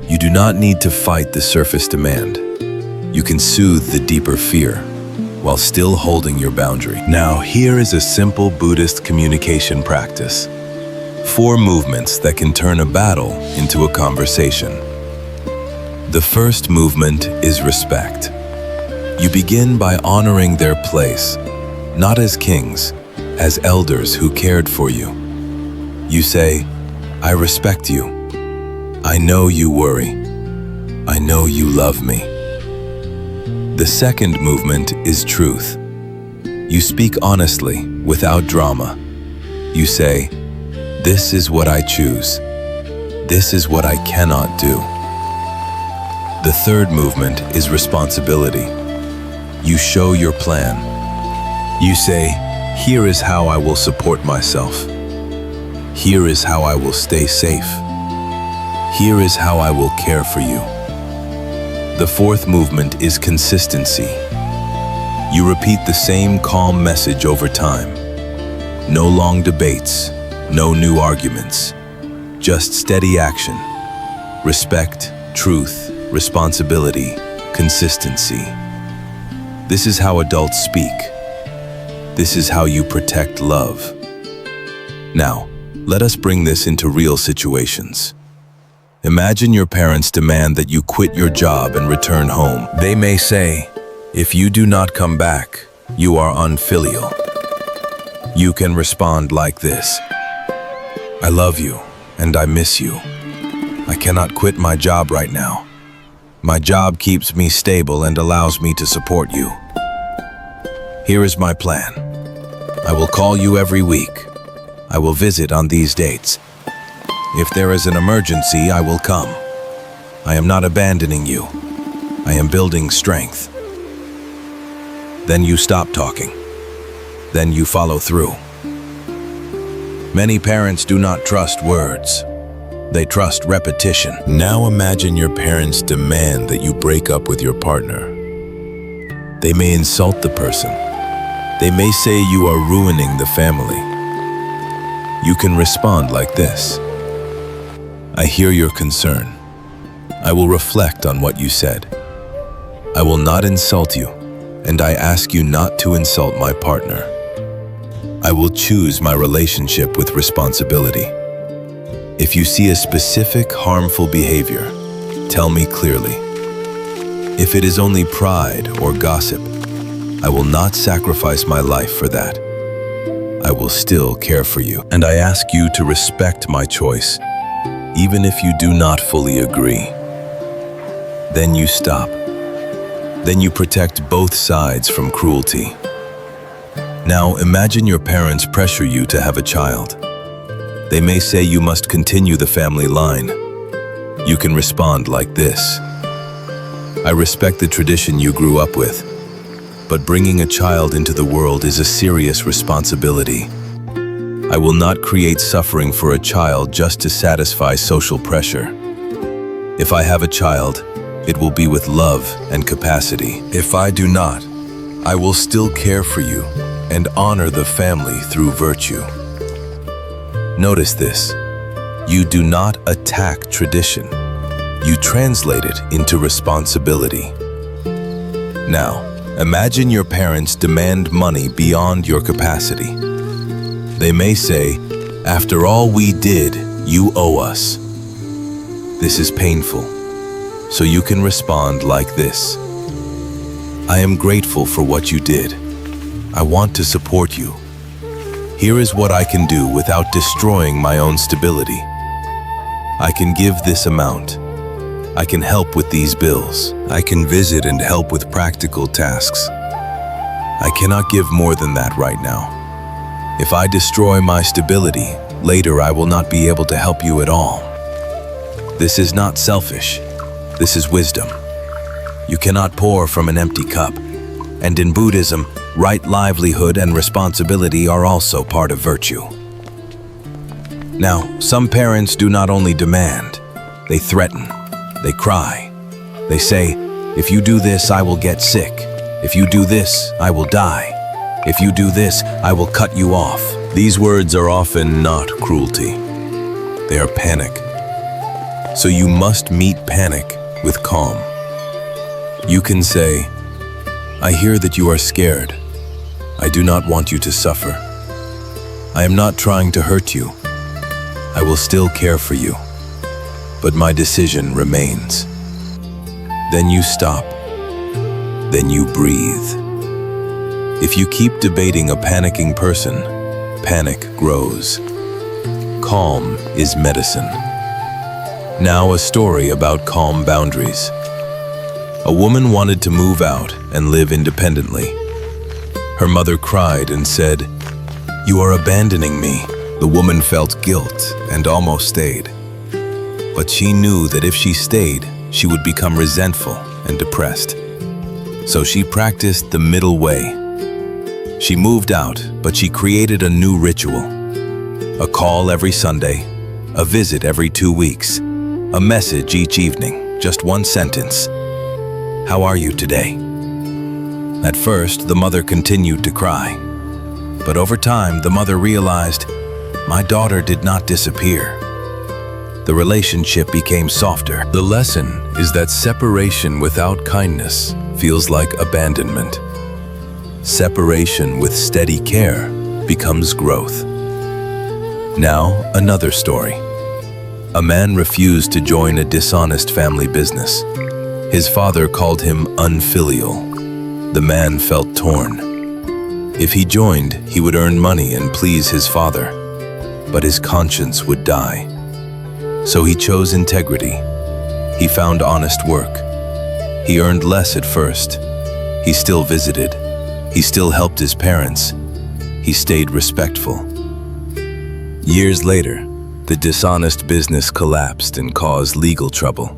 You do not need to fight the surface demand. You can soothe the deeper fear while still holding your boundary. Now, here is a simple Buddhist communication practice. 4 movements that can turn a battle into a conversation. The first movement is respect. You begin by honoring their place, not as kings, as elders who cared for you. You say, "I respect you. I know you worry. I know you love me." The second movement is truth. You speak honestly, without drama. You say, "This is what I choose. This is what I cannot do." The third movement is responsibility. You show your plan. You say, "Here is how I will support myself. Here is how I will stay safe. Here is how I will care for you." The fourth movement is consistency. You repeat the same calm message over time. No long debates, no new arguments, just steady action. Respect, truth, responsibility, consistency. This is how adults speak. This is how you protect love. Now, let us bring this into real situations. Imagine your parents demand that you quit your job and return home. They may say, "If you do not come back, you are unfilial." You can respond like this: "I love you and I miss you. I cannot quit my job right now. My job keeps me stable and allows me to support you. Here is my plan. I will call you every week. I will visit on these dates. If there is an emergency, I will come. I am not abandoning you. I am building strength." Then you stop talking. Then you follow through. Many parents do not trust words. They trust repetition. Now imagine your parents demand that you break up with your partner. They may insult the person. They may say you are ruining the family. You can respond like this: "I hear your concern. I will reflect on what you said. I will not insult you, and I ask you not to insult my partner. I will choose my relationship with responsibility. If you see a specific harmful behavior, tell me clearly. If it is only pride or gossip, I will not sacrifice my life for that. I will still care for you, and I ask you to respect my choice, even if you do not fully agree." Then you stop. Then you protect both sides from cruelty. Now imagine your parents pressure you to have a child. They may say you must continue the family line. You can respond like this: "I respect the tradition you grew up with, but bringing a child into the world is a serious responsibility. I will not create suffering for a child just to satisfy social pressure. If I have a child, it will be with love and capacity. If I do not, I will still care for you and honor the family through virtue." Notice this: you do not attack tradition. You translate it into responsibility. Now, imagine your parents demand money beyond your capacity. They may say, "After all we did, you owe us." This is painful, so you can respond like this: "I am grateful for what you did. I want to support you. Here is what I can do without destroying my own stability. I can give this amount. I can help with these bills. I can visit and help with practical tasks. I cannot give more than that right now. If I destroy my stability, later I will not be able to help you at all. This is not selfish. This is wisdom. You cannot pour from an empty cup. And in Buddhism, right livelihood and responsibility are also part of virtue. Now, some parents do not only demand, they threaten, they cry. They say, if you do this, I will get sick. If you do this, I will die. If you do this, I will cut you off. These words are often not cruelty. They are panic. So you must meet panic with calm. You can say, I hear that you are scared. I do not want you to suffer. I am not trying to hurt you. I will still care for you. But my decision remains. Then you stop. Then you breathe. If you keep debating a panicking person, panic grows. Calm is medicine. Now a story about calm boundaries. A woman wanted to move out and live independently. Her mother cried and said, "You are abandoning me." The woman felt guilt and almost stayed. But she knew that if she stayed, she would become resentful and depressed. So she practiced the middle way. She moved out, but she created a new ritual. A call every Sunday, a visit every 2 weeks, a message each evening, just one sentence. How are you today? At first, the mother continued to cry. But over time, the mother realized, my daughter did not disappear. The relationship became softer. The lesson is that separation without kindness feels like abandonment. Separation with steady care becomes growth. Now, another story. A man refused to join a dishonest family business. His father called him unfilial. The man felt torn. If he joined, he would earn money and please his father, but his conscience would die. So he chose integrity. He found honest work. He earned less at first. He still visited. He still helped his parents. He stayed respectful. Years later, the dishonest business collapsed and caused legal trouble.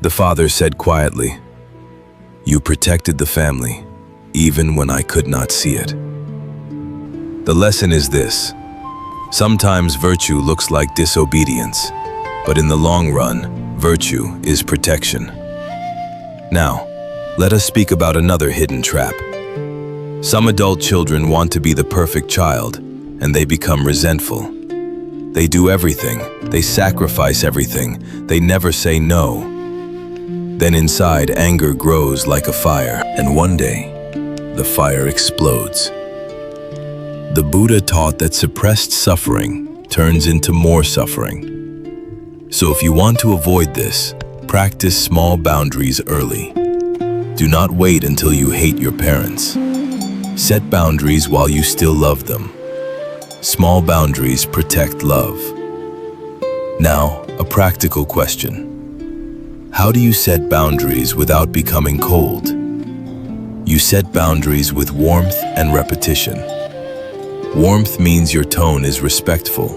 The father said quietly, "You protected the family, even when I could not see it." The lesson is this: sometimes virtue looks like disobedience, but in the long run, virtue is protection. Now, let us speak about another hidden trap. Some adult children want to be the perfect child, and they become resentful. They do everything, they sacrifice everything, they never say no. Then inside, anger grows like a fire, and one day, the fire explodes. The Buddha taught that suppressed suffering turns into more suffering. So if you want to avoid this, practice small boundaries early. Do not wait until you hate your parents. Set boundaries while you still love them. Small boundaries protect love. Now, a practical question. How do you set boundaries without becoming cold? You set boundaries with warmth and repetition. Warmth means your tone is respectful.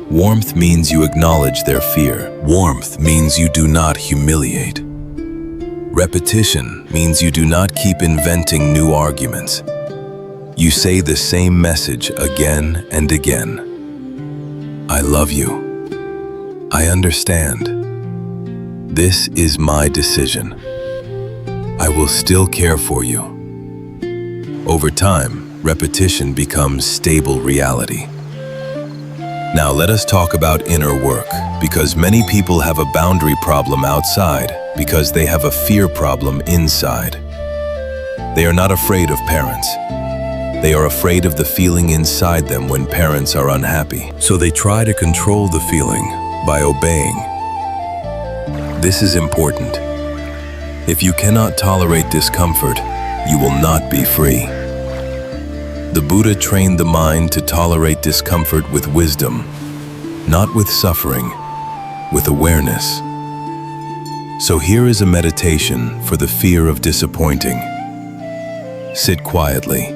Warmth means you acknowledge their fear. Warmth means you do not humiliate. Repetition means you do not keep inventing new arguments. You say the same message again and again. I love you. I understand. This is my decision. I will still care for you. Over time, repetition becomes stable reality. Now let us talk about inner work, because many people have a boundary problem outside because they have a fear problem inside. They are not afraid of parents. They are afraid of the feeling inside them when parents are unhappy. So they try to control the feeling by obeying. This is important. If you cannot tolerate discomfort, you will not be free. The Buddha trained the mind to tolerate discomfort with wisdom, not with suffering, with awareness. So here is a meditation for the fear of disappointing. Sit quietly.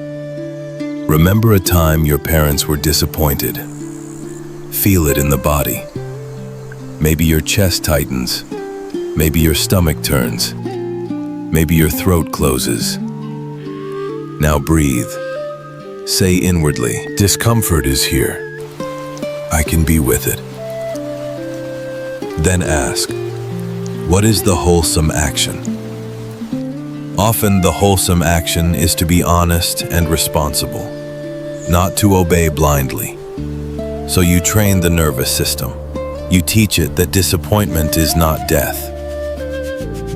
Remember a time your parents were disappointed. Feel it in the body. Maybe your chest tightens. Maybe your stomach turns. Maybe your throat closes. Now breathe. Say inwardly, discomfort is here. I can be with it. Then ask, what is the wholesome action? Often the wholesome action is to be honest and responsible, not to obey blindly. So you train the nervous system. You teach it that disappointment is not death.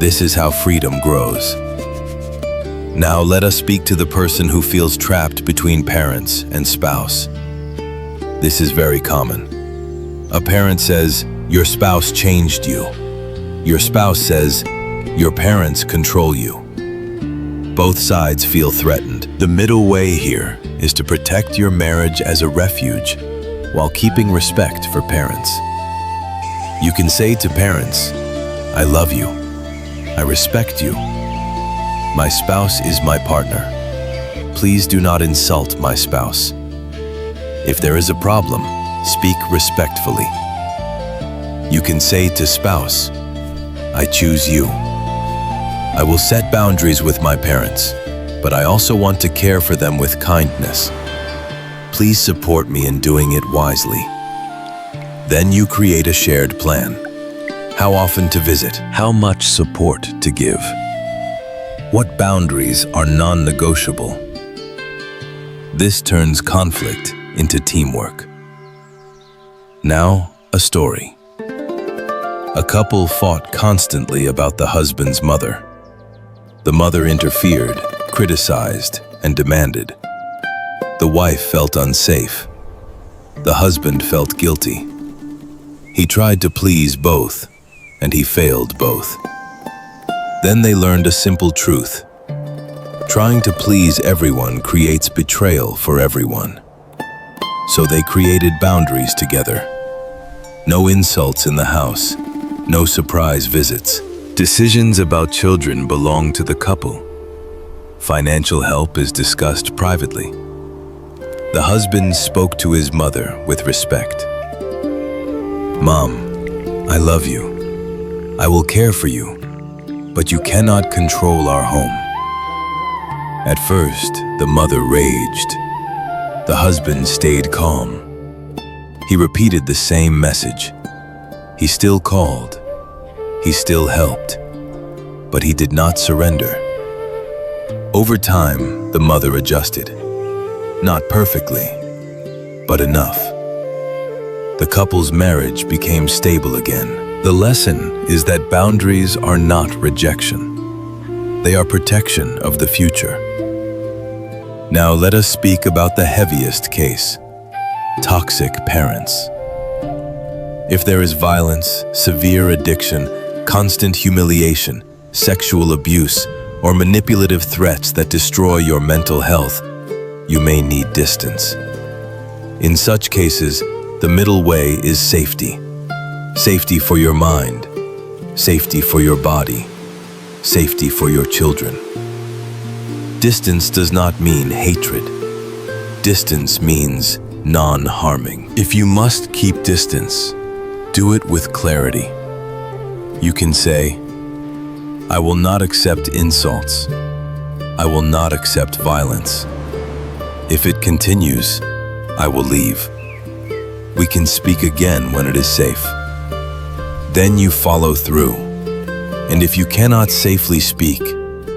This is how freedom grows. Now let us speak to the person who feels trapped between parents and spouse. This is very common. A parent says, your spouse changed you. Your spouse says, your parents control you. Both sides feel threatened. The middle way here is to protect your marriage as a refuge while keeping respect for parents. You can say to parents, I love you. I respect you. My spouse is my partner. Please do not insult my spouse. If there is a problem, speak respectfully. You can say to spouse, I choose you. I will set boundaries with my parents, but I also want to care for them with kindness. Please support me in doing it wisely. Then you create a shared plan. How often to visit? How much support to give? What boundaries are non-negotiable? This turns conflict into teamwork. Now, a story. A couple fought constantly about the husband's mother. The mother interfered, criticized, and demanded. The wife felt unsafe. The husband felt guilty. He tried to please both, and he failed both. Then they learned a simple truth. Trying to please everyone creates betrayal for everyone. So they created boundaries together. No insults in the house, no surprise visits. Decisions about children belong to the couple. Financial help is discussed privately. The husband spoke to his mother with respect. Mom, I love you. I will care for you, but you cannot control our home. At first, the mother raged. The husband stayed calm. He repeated the same message. He still called. He still helped. But he did not surrender. Over time, the mother adjusted. Not perfectly, but enough. The couple's marriage became stable again. The lesson is that boundaries are not rejection. They are protection of the future. Now let us speak about the heaviest case: toxic parents. If there is violence, severe addiction, constant humiliation, sexual abuse, or manipulative threats that destroy your mental health, you may need distance. In such cases, the middle way is safety. Safety for your mind, safety for your body, safety for your children. Distance does not mean hatred. Distance means non-harming. If you must keep distance, do it with clarity. You can say, I will not accept insults. I will not accept violence. If it continues, I will leave. We can speak again when it is safe. Then you follow through. And if you cannot safely speak,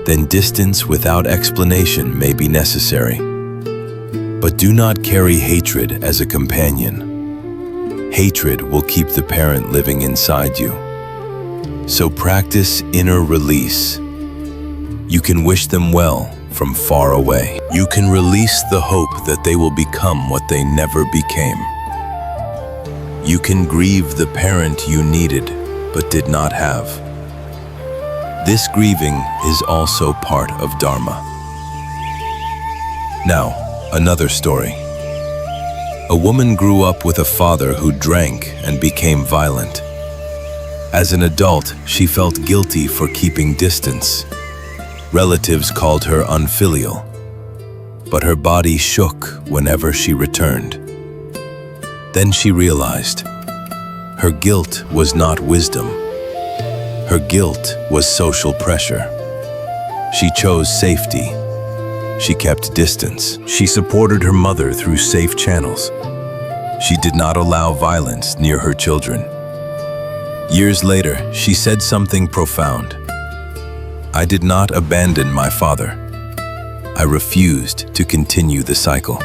then distance without explanation may be necessary. But do not carry hatred as a companion. Hatred will keep the parent living inside you. So practice inner release. You can wish them well from far away. You can release the hope that they will become what they never became. You can grieve the parent you needed but did not have. This grieving is also part of Dharma. Now, another story. A woman grew up with a father who drank and became violent. As an adult, she felt guilty for keeping distance. Relatives called her unfilial. but her body shook whenever she returned. Then she realized her guilt was not wisdom. Her guilt was social pressure. She chose safety. She kept distance. She supported her mother through safe channels. She did not allow violence near her children. Years later, she said something profound. I did not abandon my father. I refused to continue the cycle.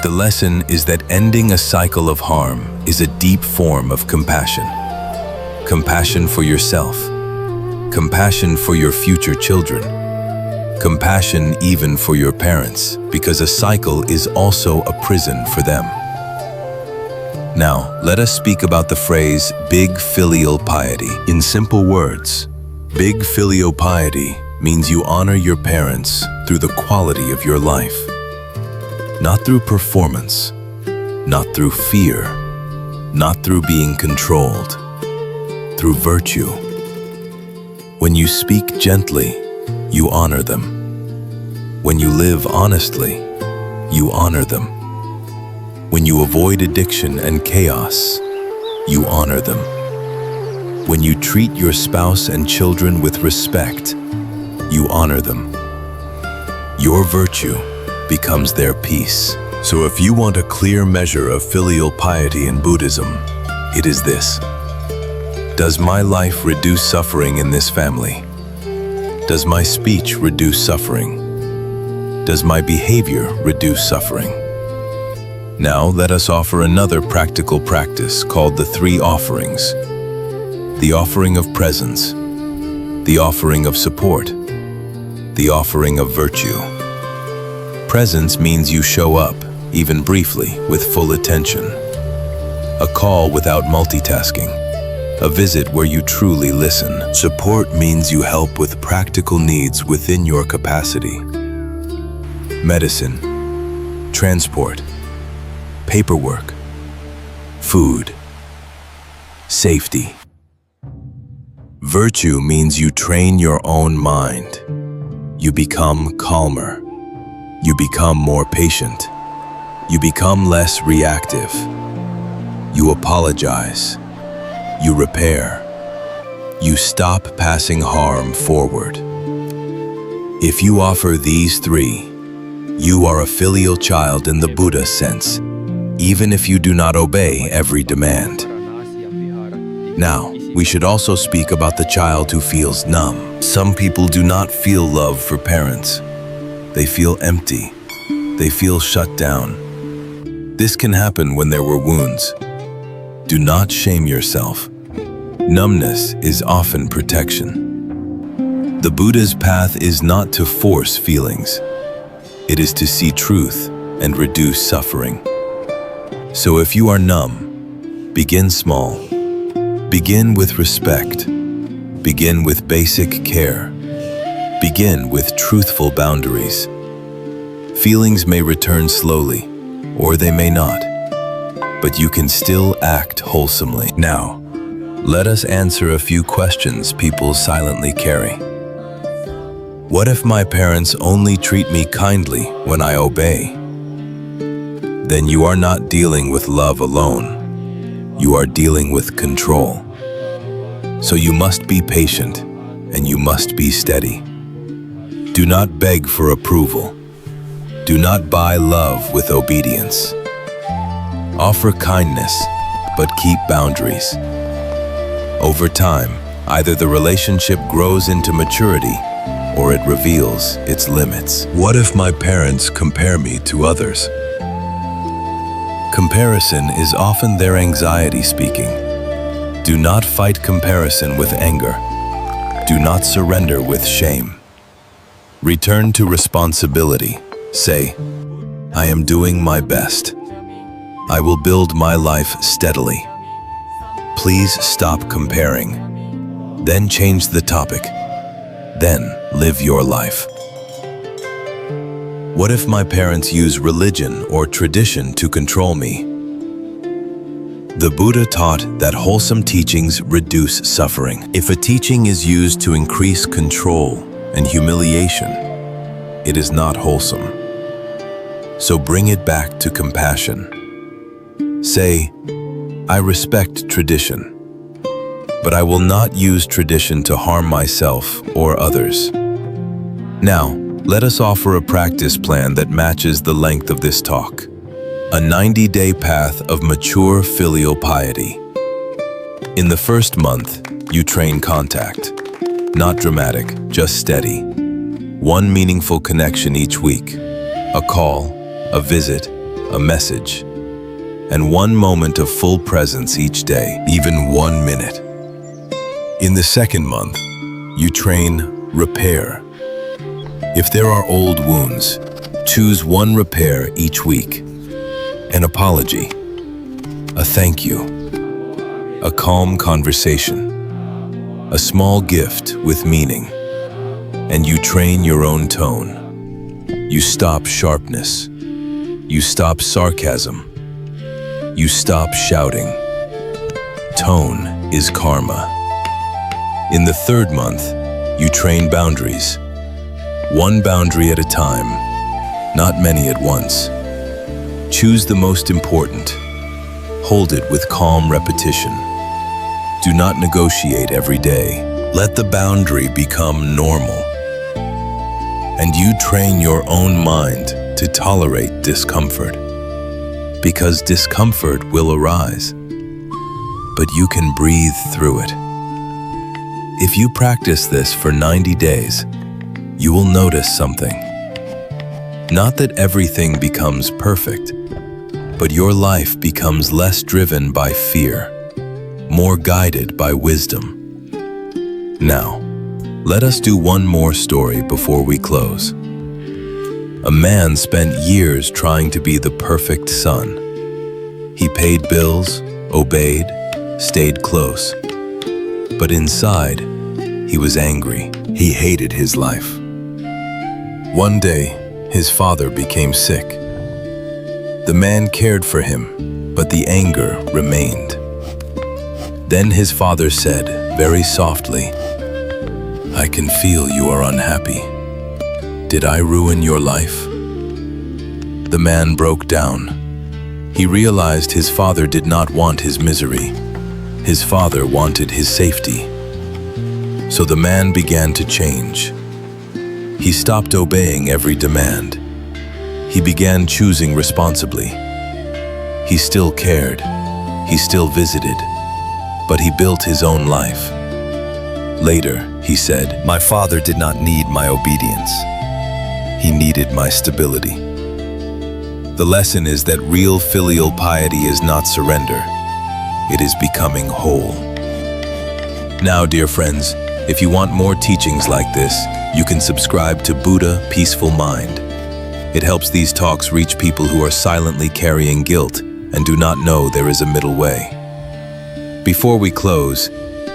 The lesson is that ending a cycle of harm is a deep form of compassion. Compassion for yourself. Compassion for your future children. Compassion even for your parents, because a cycle is also a prison for them. Now, let us speak about the phrase big filial piety. In simple words, big filial piety means you honor your parents through the quality of your life. Not through performance, not through fear, not through being controlled, through virtue. When you speak gently, you honor them. When you live honestly, you honor them. When you avoid addiction and chaos, you honor them. When you treat your spouse and children with respect, you honor them. Your virtue becomes their peace. So if you want a clear measure of filial piety in Buddhism, it is this. Does my life reduce suffering in this family? Does my speech reduce suffering? Does my behavior reduce suffering? Now let us offer another practical practice called the three offerings. The offering of presence, the offering of support, the offering of virtue. Presence means you show up, even briefly, with full attention. A call without multitasking. A visit where you truly listen. Support means you help with practical needs within your capacity. Medicine, transport, paperwork, food, safety. Virtue means you train your own mind. You become calmer. You become more patient. You become less reactive. You apologize. You repair. You stop passing harm forward. If you offer these three, you are a filial child in the Buddha sense, even if you do not obey every demand. Now, we should also speak about the child who feels numb. Some people do not feel love for parents. They feel empty. They feel shut down. This can happen when there were wounds. Do not shame yourself. Numbness is often protection. The Buddha's path is not to force feelings. It is to see truth and reduce suffering. So if you are numb, begin small. Begin with respect. Begin with basic care. Begin with truthful boundaries. Feelings may return slowly, or they may not, but you can still act wholesomely. Now, let us answer a few questions people silently carry. What if my parents only treat me kindly when I obey? Then you are not dealing with love alone. You are dealing with control. So you must be patient, and you must be steady. Do not beg for approval. Do not buy love with obedience. Offer kindness, but keep boundaries. Over time, either the relationship grows into maturity or it reveals its limits. What if my parents compare me to others? Comparison is often their anxiety speaking. Do not fight comparison with anger. Do not surrender with shame. Return to responsibility. Say, I am doing my best. I will build my life steadily. Please stop comparing. Then change the topic. Then live your life. What if my parents use religion or tradition to control me? The Buddha taught that wholesome teachings reduce suffering. If a teaching is used to increase control and humiliation, it is not wholesome. So bring it back to compassion. Say, I respect tradition, but I will not use tradition to harm myself or others. Now, let us offer a practice plan that matches the length of this talk. A 90-day path of mature filial piety. In the first month, you train contact. Not dramatic, just steady. One meaningful connection each week. A call, a visit, a message. And one moment of full presence each day, even 1 minute. In the second month, you train repair. If there are old wounds, choose one repair each week. An apology, a thank you, a calm conversation, a small gift with meaning, and you train your own tone. You stop sharpness, you stop sarcasm, you stop shouting. Tone is karma. In the third month, you train boundaries. One boundary at a time, not many at once. Choose the most important. Hold it with calm repetition. Do not negotiate every day. Let the boundary become normal. And you train your own mind to tolerate discomfort. Because discomfort will arise, but you can breathe through it. If you practice this for 90 days, you will notice something. Not that everything becomes perfect, but your life becomes less driven by fear, more guided by wisdom. Now, let us do one more story before we close. A man spent years trying to be the perfect son. He paid bills, obeyed, stayed close. But inside, he was angry. He hated his life. One day, his father became sick. The man cared for him, but the anger remained. Then his father said, very softly, I can feel you are unhappy. Did I ruin your life? The man broke down. He realized his father did not want his misery. His father wanted his safety. So the man began to change. He stopped obeying every demand. He began choosing responsibly. He still cared. He still visited. But he built his own life. Later, he said, my father did not need my obedience. He needed my stability. The lesson is that real filial piety is not surrender. It is becoming whole. Now, dear friends, if you want more teachings like this, you can subscribe to Buddha Peaceful Mind. It helps these talks reach people who are silently carrying guilt and do not know there is a middle way. Before we close,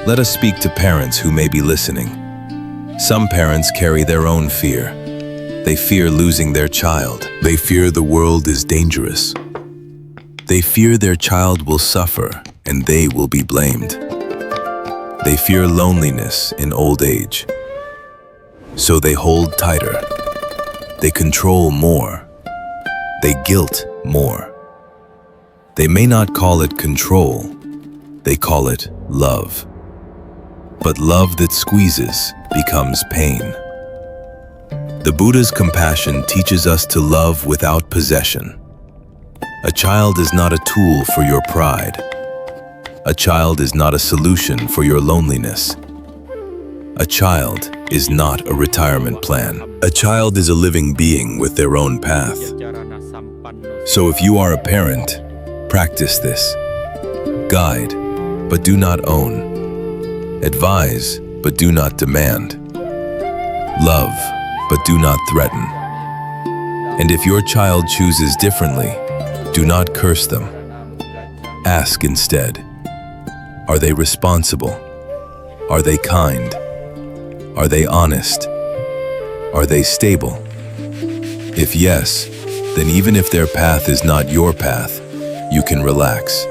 let us speak to parents who may be listening. Some parents carry their own fear. They fear losing their child. They fear the world is dangerous. They fear their child will suffer and they will be blamed. They fear loneliness in old age. So they hold tighter. They control more. They guilt more. They may not call it control. They call it love. But love that squeezes becomes pain. The Buddha's compassion teaches us to love without possession. A child is not a tool for your pride. A child is not a solution for your loneliness. A child is not a retirement plan. A child is a living being with their own path. So if you are a parent, practice this. Guide, but do not own. Advise, but do not demand. Love, but do not threaten. And if your child chooses differently, do not curse them. Ask instead, are they responsible? Are they kind? Are they honest? Are they stable? If yes, then even if their path is not your path, you can relax.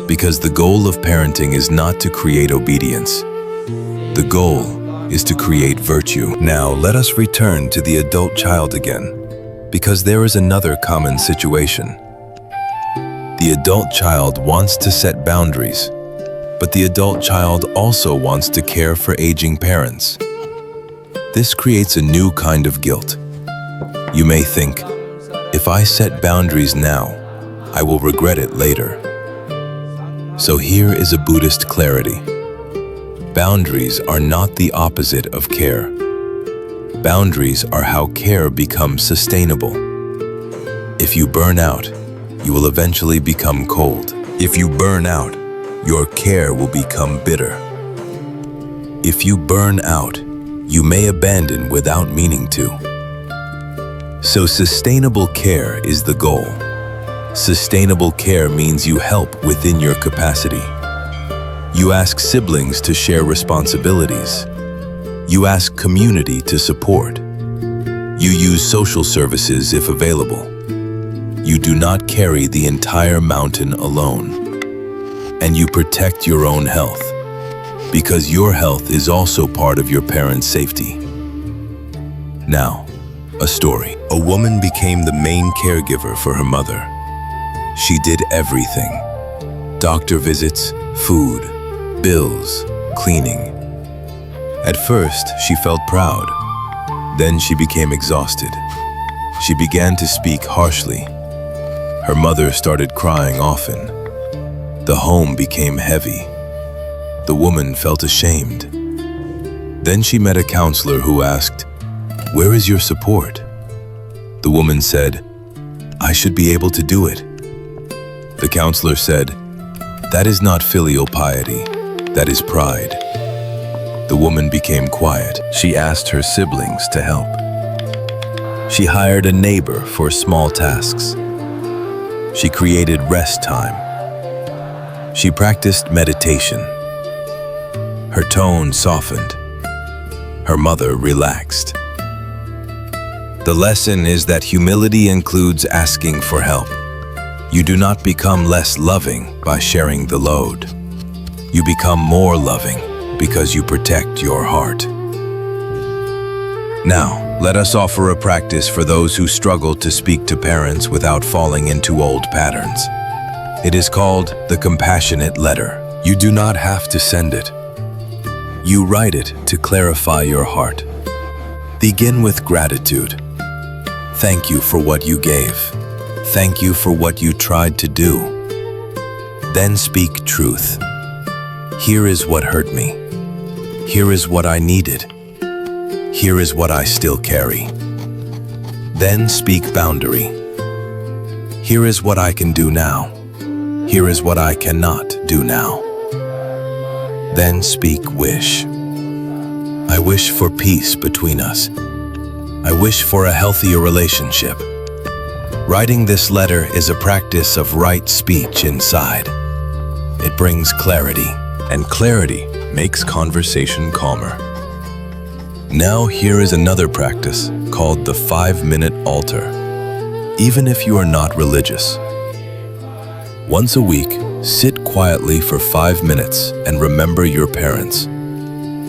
Because the goal of parenting is not to create obedience. The goal is to create virtue. Now let us return to the adult child again. Because there is another common situation. The adult child wants to set boundaries, but the adult child also wants to care for aging parents. This creates a new kind of guilt. You may think, if I set boundaries now, I will regret it later. So here is a Buddhist clarity. Boundaries are not the opposite of care. Boundaries are how care becomes sustainable. If you burn out, you will eventually become cold. If you burn out, your care will become bitter. If you burn out, you may abandon without meaning to. So sustainable care is the goal. Sustainable care means you help within your capacity. You ask siblings to share responsibilities. You ask community to support. You use social services if available. You do not carry the entire mountain alone. And you protect your own health, because your health is also part of your parents' safety. Now, a story. A woman became the main caregiver for her mother. She did everything: doctor visits, food, bills, cleaning. At first, she felt proud. Then she became exhausted. She began to speak harshly. Her mother started crying often. The home became heavy. The woman felt ashamed. Then she met a counselor who asked, "Where is your support?" The woman said, "I should be able to do it." The counselor said, "That is not filial piety, that is pride." The woman became quiet. She asked her siblings to help. She hired a neighbor for small tasks. She created rest time. She practiced meditation. Her tone softened. Her mother relaxed. The lesson is that humility includes asking for help. You do not become less loving by sharing the load. You become more loving because you protect your heart. Now, let us offer a practice for those who struggle to speak to parents without falling into old patterns. It is called the compassionate letter. You do not have to send it. You write it to clarify your heart. Begin with gratitude. Thank you for what you gave. Thank you for what you tried to do. Then speak truth. Here is what hurt me. Here is what I needed. Here is what I still carry. Then speak boundary. Here is what I can do now. Here is what I cannot do now. Then speak wish. I wish for peace between us. I wish for a healthier relationship. Writing this letter is a practice of right speech inside. It brings clarity, and clarity makes conversation calmer. Now here is another practice called the 5-minute altar. Even if you are not religious. Once a week, sit quietly for 5 minutes and remember your parents.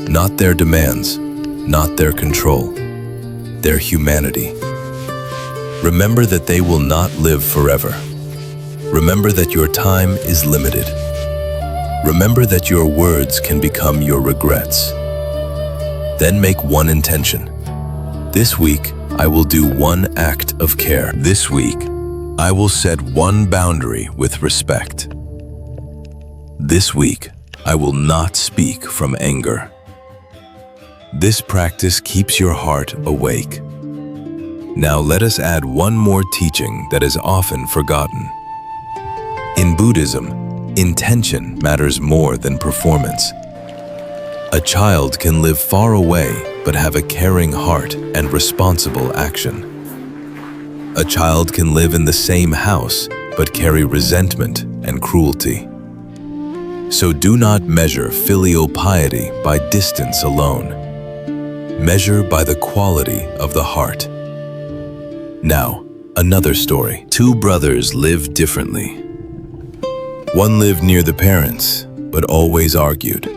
Not their demands, not their control, their humanity. Remember that they will not live forever. Remember that your time is limited. Remember that your words can become your regrets. Then make one intention. This week, I will do one act of care. This week, I will set one boundary with respect. This week, I will not speak from anger. This practice keeps your heart awake. Now let us add one more teaching that is often forgotten. In Buddhism, intention matters more than performance. A child can live far away but have a caring heart and responsible action. A child can live in the same house but carry resentment and cruelty. So do not measure filial piety by distance alone. Measure by the quality of the heart. Now, another story. 2 brothers lived differently. One lived near the parents, but always argued.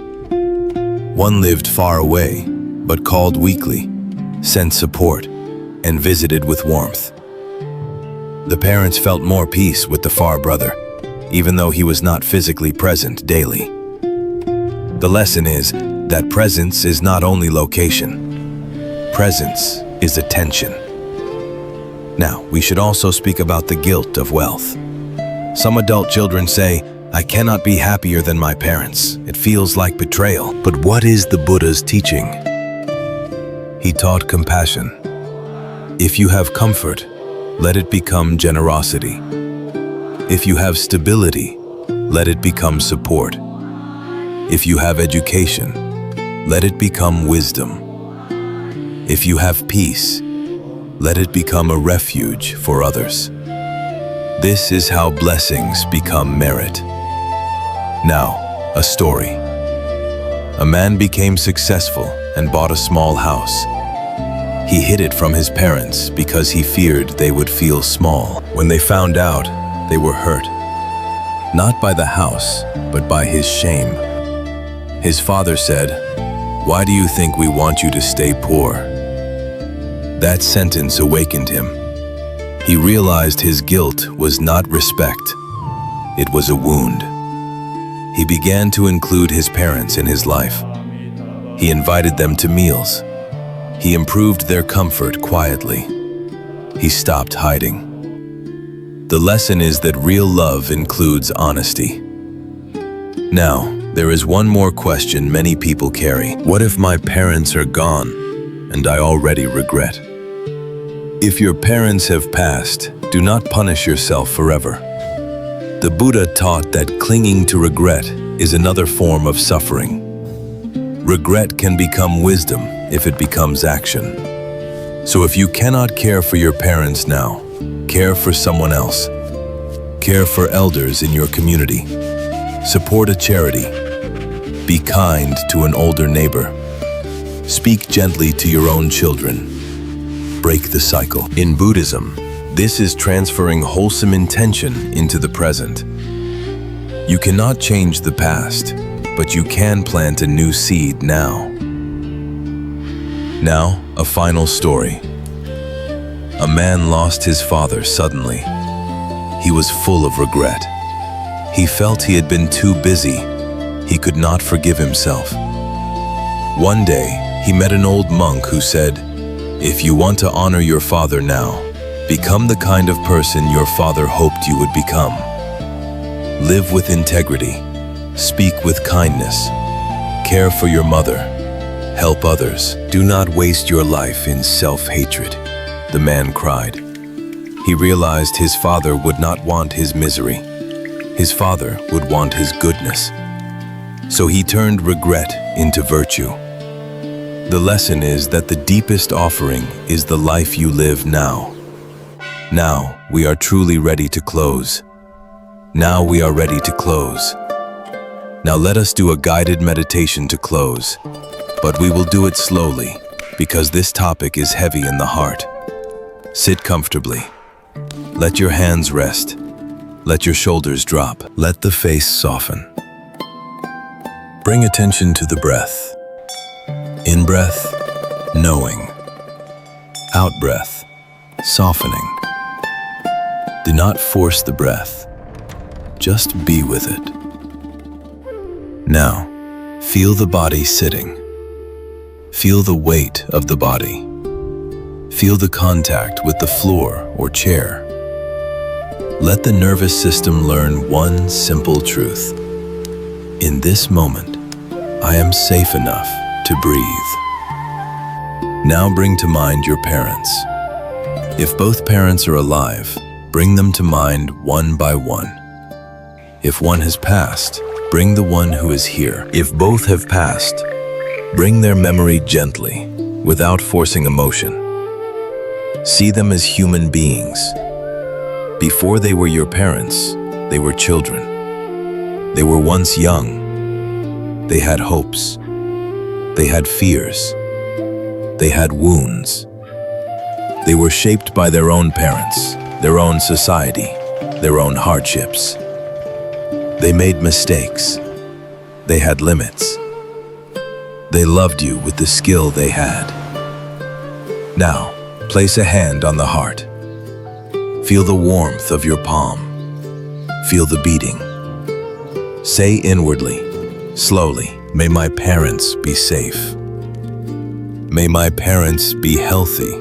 One lived far away, but called weekly, sent support, and visited with warmth. The parents felt more peace with the far brother, even though he was not physically present daily. The lesson is that presence is not only location. Presence is attention. Now, we should also speak about the guilt of wealth. Some adult children say, "I cannot be happier than my parents. It feels like betrayal." But what is the Buddha's teaching? He taught compassion. If you have comfort, let it become generosity. If you have stability, let it become support. If you have education, let it become wisdom. If you have peace, let it become a refuge for others. This is how blessings become merit. Now, a story. A man became successful and bought a small house. He hid it from his parents because he feared they would feel small. When they found out, they were hurt. Not by the house, but by his shame. His father said, "Why do you think we want you to stay poor?" That sentence awakened him. He realized his guilt was not respect. It was a wound. He began to include his parents in his life. He invited them to meals. He improved their comfort quietly. He stopped hiding. The lesson is that real love includes honesty. Now, there is one more question many people carry. What if my parents are gone and I already regret? If your parents have passed, do not punish yourself forever. The Buddha taught that clinging to regret is another form of suffering. Regret can become wisdom if it becomes action. So if you cannot care for your parents now, care for someone else. Care for elders in your community. Support a charity. Be kind to an older neighbor. Speak gently to your own children. Break the cycle. In Buddhism, this is transferring wholesome intention into the present. You cannot change the past, but you can plant a new seed now. Now, a final story. A man lost his father suddenly. He was full of regret. He felt he had been too busy. He could not forgive himself. One day, he met an old monk who said, "If you want to honor your father now, become the kind of person your father hoped you would become. Live with integrity. Speak with kindness. Care for your mother. Help others. Do not waste your life in self-hatred." The man cried. He realized his father would not want his misery. His father would want his goodness. So he turned regret into virtue. The lesson is that the deepest offering is the life you live now. Now we are truly ready to close. Now we are ready to close. Now let us do a guided meditation to close, but we will do it slowly because this topic is heavy in the heart. Sit comfortably. Let your hands rest. Let your shoulders drop. Let the face soften. Bring attention to the breath. In breath, knowing. Out breath, softening. Do not force the breath. Just be with it. Now, feel the body sitting. Feel the weight of the body. Feel the contact with the floor or chair. Let the nervous system learn one simple truth. In this moment, I am safe enough to breathe. Now bring to mind your parents. If both parents are alive, bring them to mind one by one. If one has passed, bring the one who is here. If both have passed, bring their memory gently, without forcing emotion. See them as human beings. Before they were your parents, they were children. They were once young. They had hopes. They had fears. They had wounds. They were shaped by their own parents, their own society, their own hardships. They made mistakes. They had limits. They loved you with the skill they had. Now, place a hand on the heart. Feel the warmth of your palm. Feel the beating. Say inwardly, slowly, may my parents be safe. May my parents be healthy.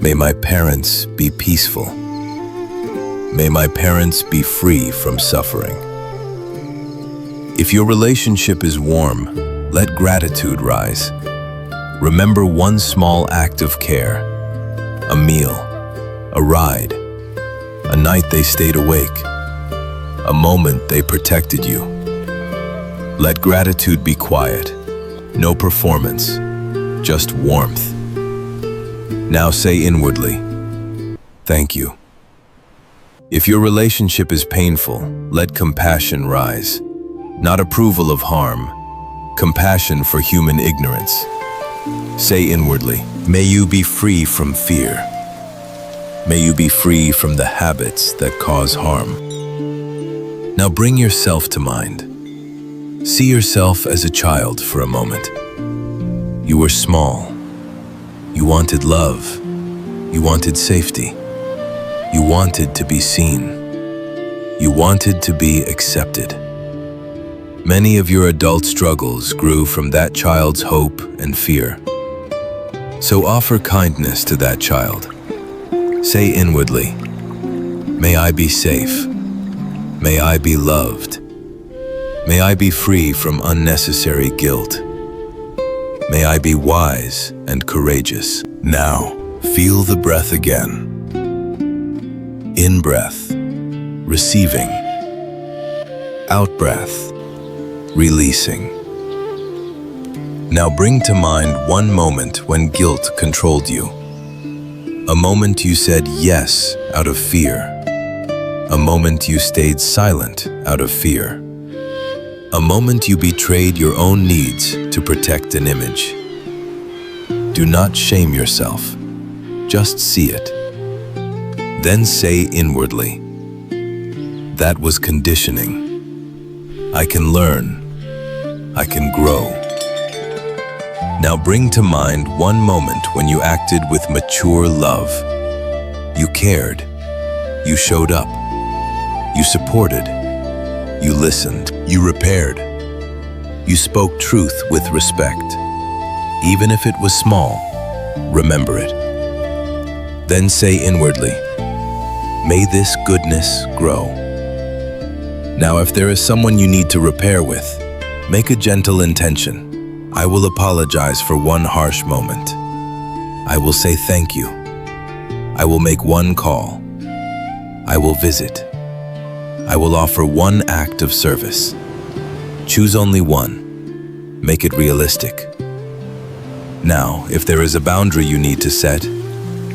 May my parents be peaceful. May my parents be free from suffering. If your relationship is warm, let gratitude rise. Remember one small act of care, a meal, a ride, a night they stayed awake, a moment they protected you. Let gratitude be quiet, no performance, just warmth. Now say inwardly, thank you. If your relationship is painful, let compassion rise. Not approval of harm, compassion for human ignorance. Say inwardly, may you be free from fear. May you be free from the habits that cause harm. Now bring yourself to mind. See yourself as a child for a moment. You were small. You wanted love. You wanted safety. You wanted to be seen. You wanted to be accepted. Many of your adult struggles grew from that child's hope and fear. So offer kindness to that child. Say inwardly, may I be safe. May I be loved. May I be free from unnecessary guilt. May I be wise and courageous. Now, feel the breath again. In breath, receiving. Out breath, releasing. Now bring to mind one moment when guilt controlled you. A moment you said yes out of fear. A moment you stayed silent out of fear. A moment you betrayed your own needs to protect an image. Do not shame yourself. Just see it. Then say inwardly, that was conditioning. I can learn. I can grow. Now bring to mind one moment when you acted with mature love. You cared. You showed up. You supported. You listened. You repaired. You spoke truth with respect. Even if it was small, remember it. Then say inwardly, may this goodness grow. Now, if there is someone you need to repair with, make a gentle intention. I will apologize for one harsh moment. I will say thank you. I will make one call. I will visit. I will offer one act of service. Choose only one. Make it realistic. Now, if there is a boundary you need to set,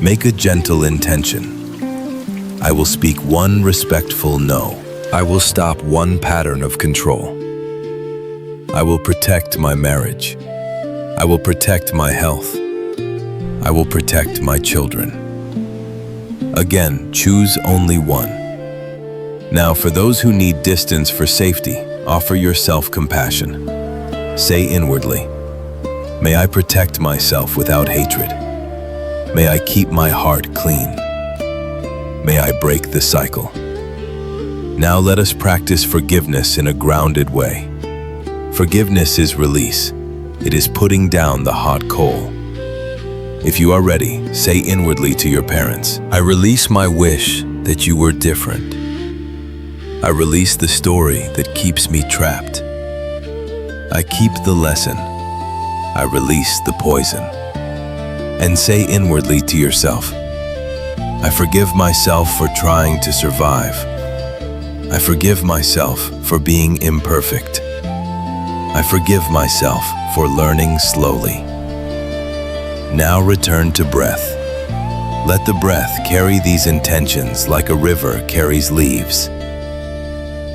make a gentle intention. I will speak one respectful no. I will stop one pattern of control. I will protect my marriage. I will protect my health. I will protect my children. Again, choose only one. Now, for those who need distance for safety, offer yourself compassion. Say inwardly, may I protect myself without hatred. May I keep my heart clean. May I break the cycle. Now let us practice forgiveness in a grounded way. Forgiveness is release. It is putting down the hot coal. If you are ready, say inwardly to your parents, I release my wish that you were different. I release the story that keeps me trapped. I keep the lesson. I release the poison. And say inwardly to yourself, I forgive myself for trying to survive. I forgive myself for being imperfect. I forgive myself for learning slowly. Now return to breath. Let the breath carry these intentions like a river carries leaves.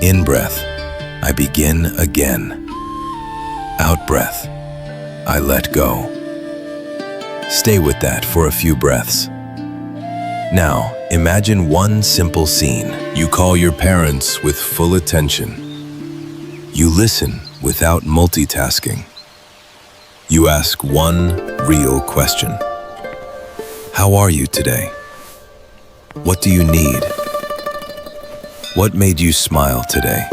In breath, I begin again. Out breath, I let go. Stay with that for a few breaths. Now, imagine one simple scene. You call your parents with full attention. You listen without multitasking. You ask one real question. How are you today? What do you need? What made you smile today?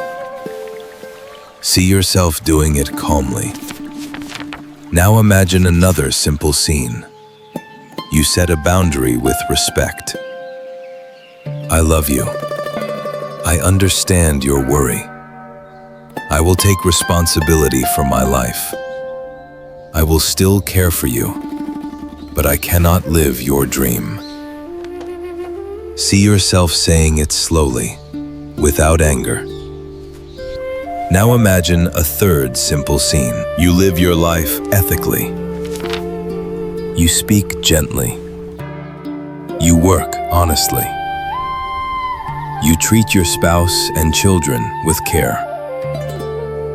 See yourself doing it calmly. Now imagine another simple scene. You set a boundary with respect. I love you. I understand your worry. I will take responsibility for my life. I will still care for you, but I cannot live your dream. See yourself saying it slowly, without anger. Now imagine a third simple scene. You live your life ethically. You speak gently. You work honestly. You treat your spouse and children with care.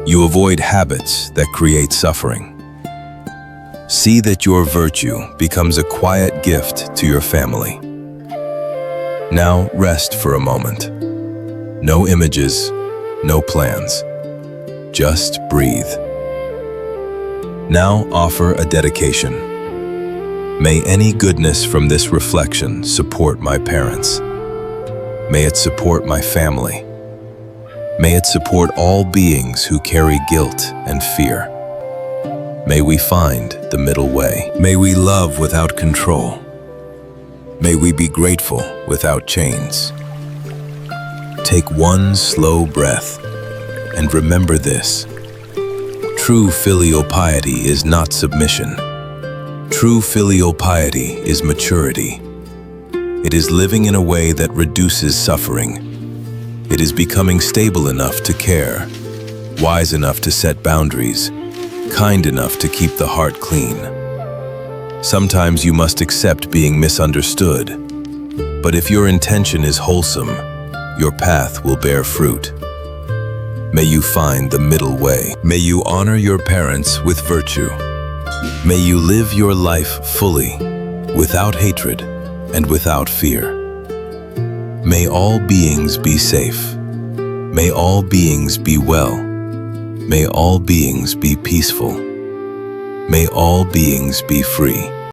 You avoid habits that create suffering. See that your virtue becomes a quiet gift to your family. Now rest for a moment. No images, no plans. Just breathe. Now offer a dedication. May any goodness from this reflection support my parents. May it support my family. May it support all beings who carry guilt and fear. May we find the middle way. May we love without control. May we be grateful without chains. Take one slow breath and remember this. True filial piety is not submission. True filial piety is maturity. It is living in a way that reduces suffering. It is becoming stable enough to care, wise enough to set boundaries, kind enough to keep the heart clean. Sometimes you must accept being misunderstood, but if your intention is wholesome, your path will bear fruit. May you find the middle way. May you honor your parents with virtue. May you live your life fully, without hatred and without fear. May all beings be safe. May all beings be well. May all beings be peaceful. May all beings be free.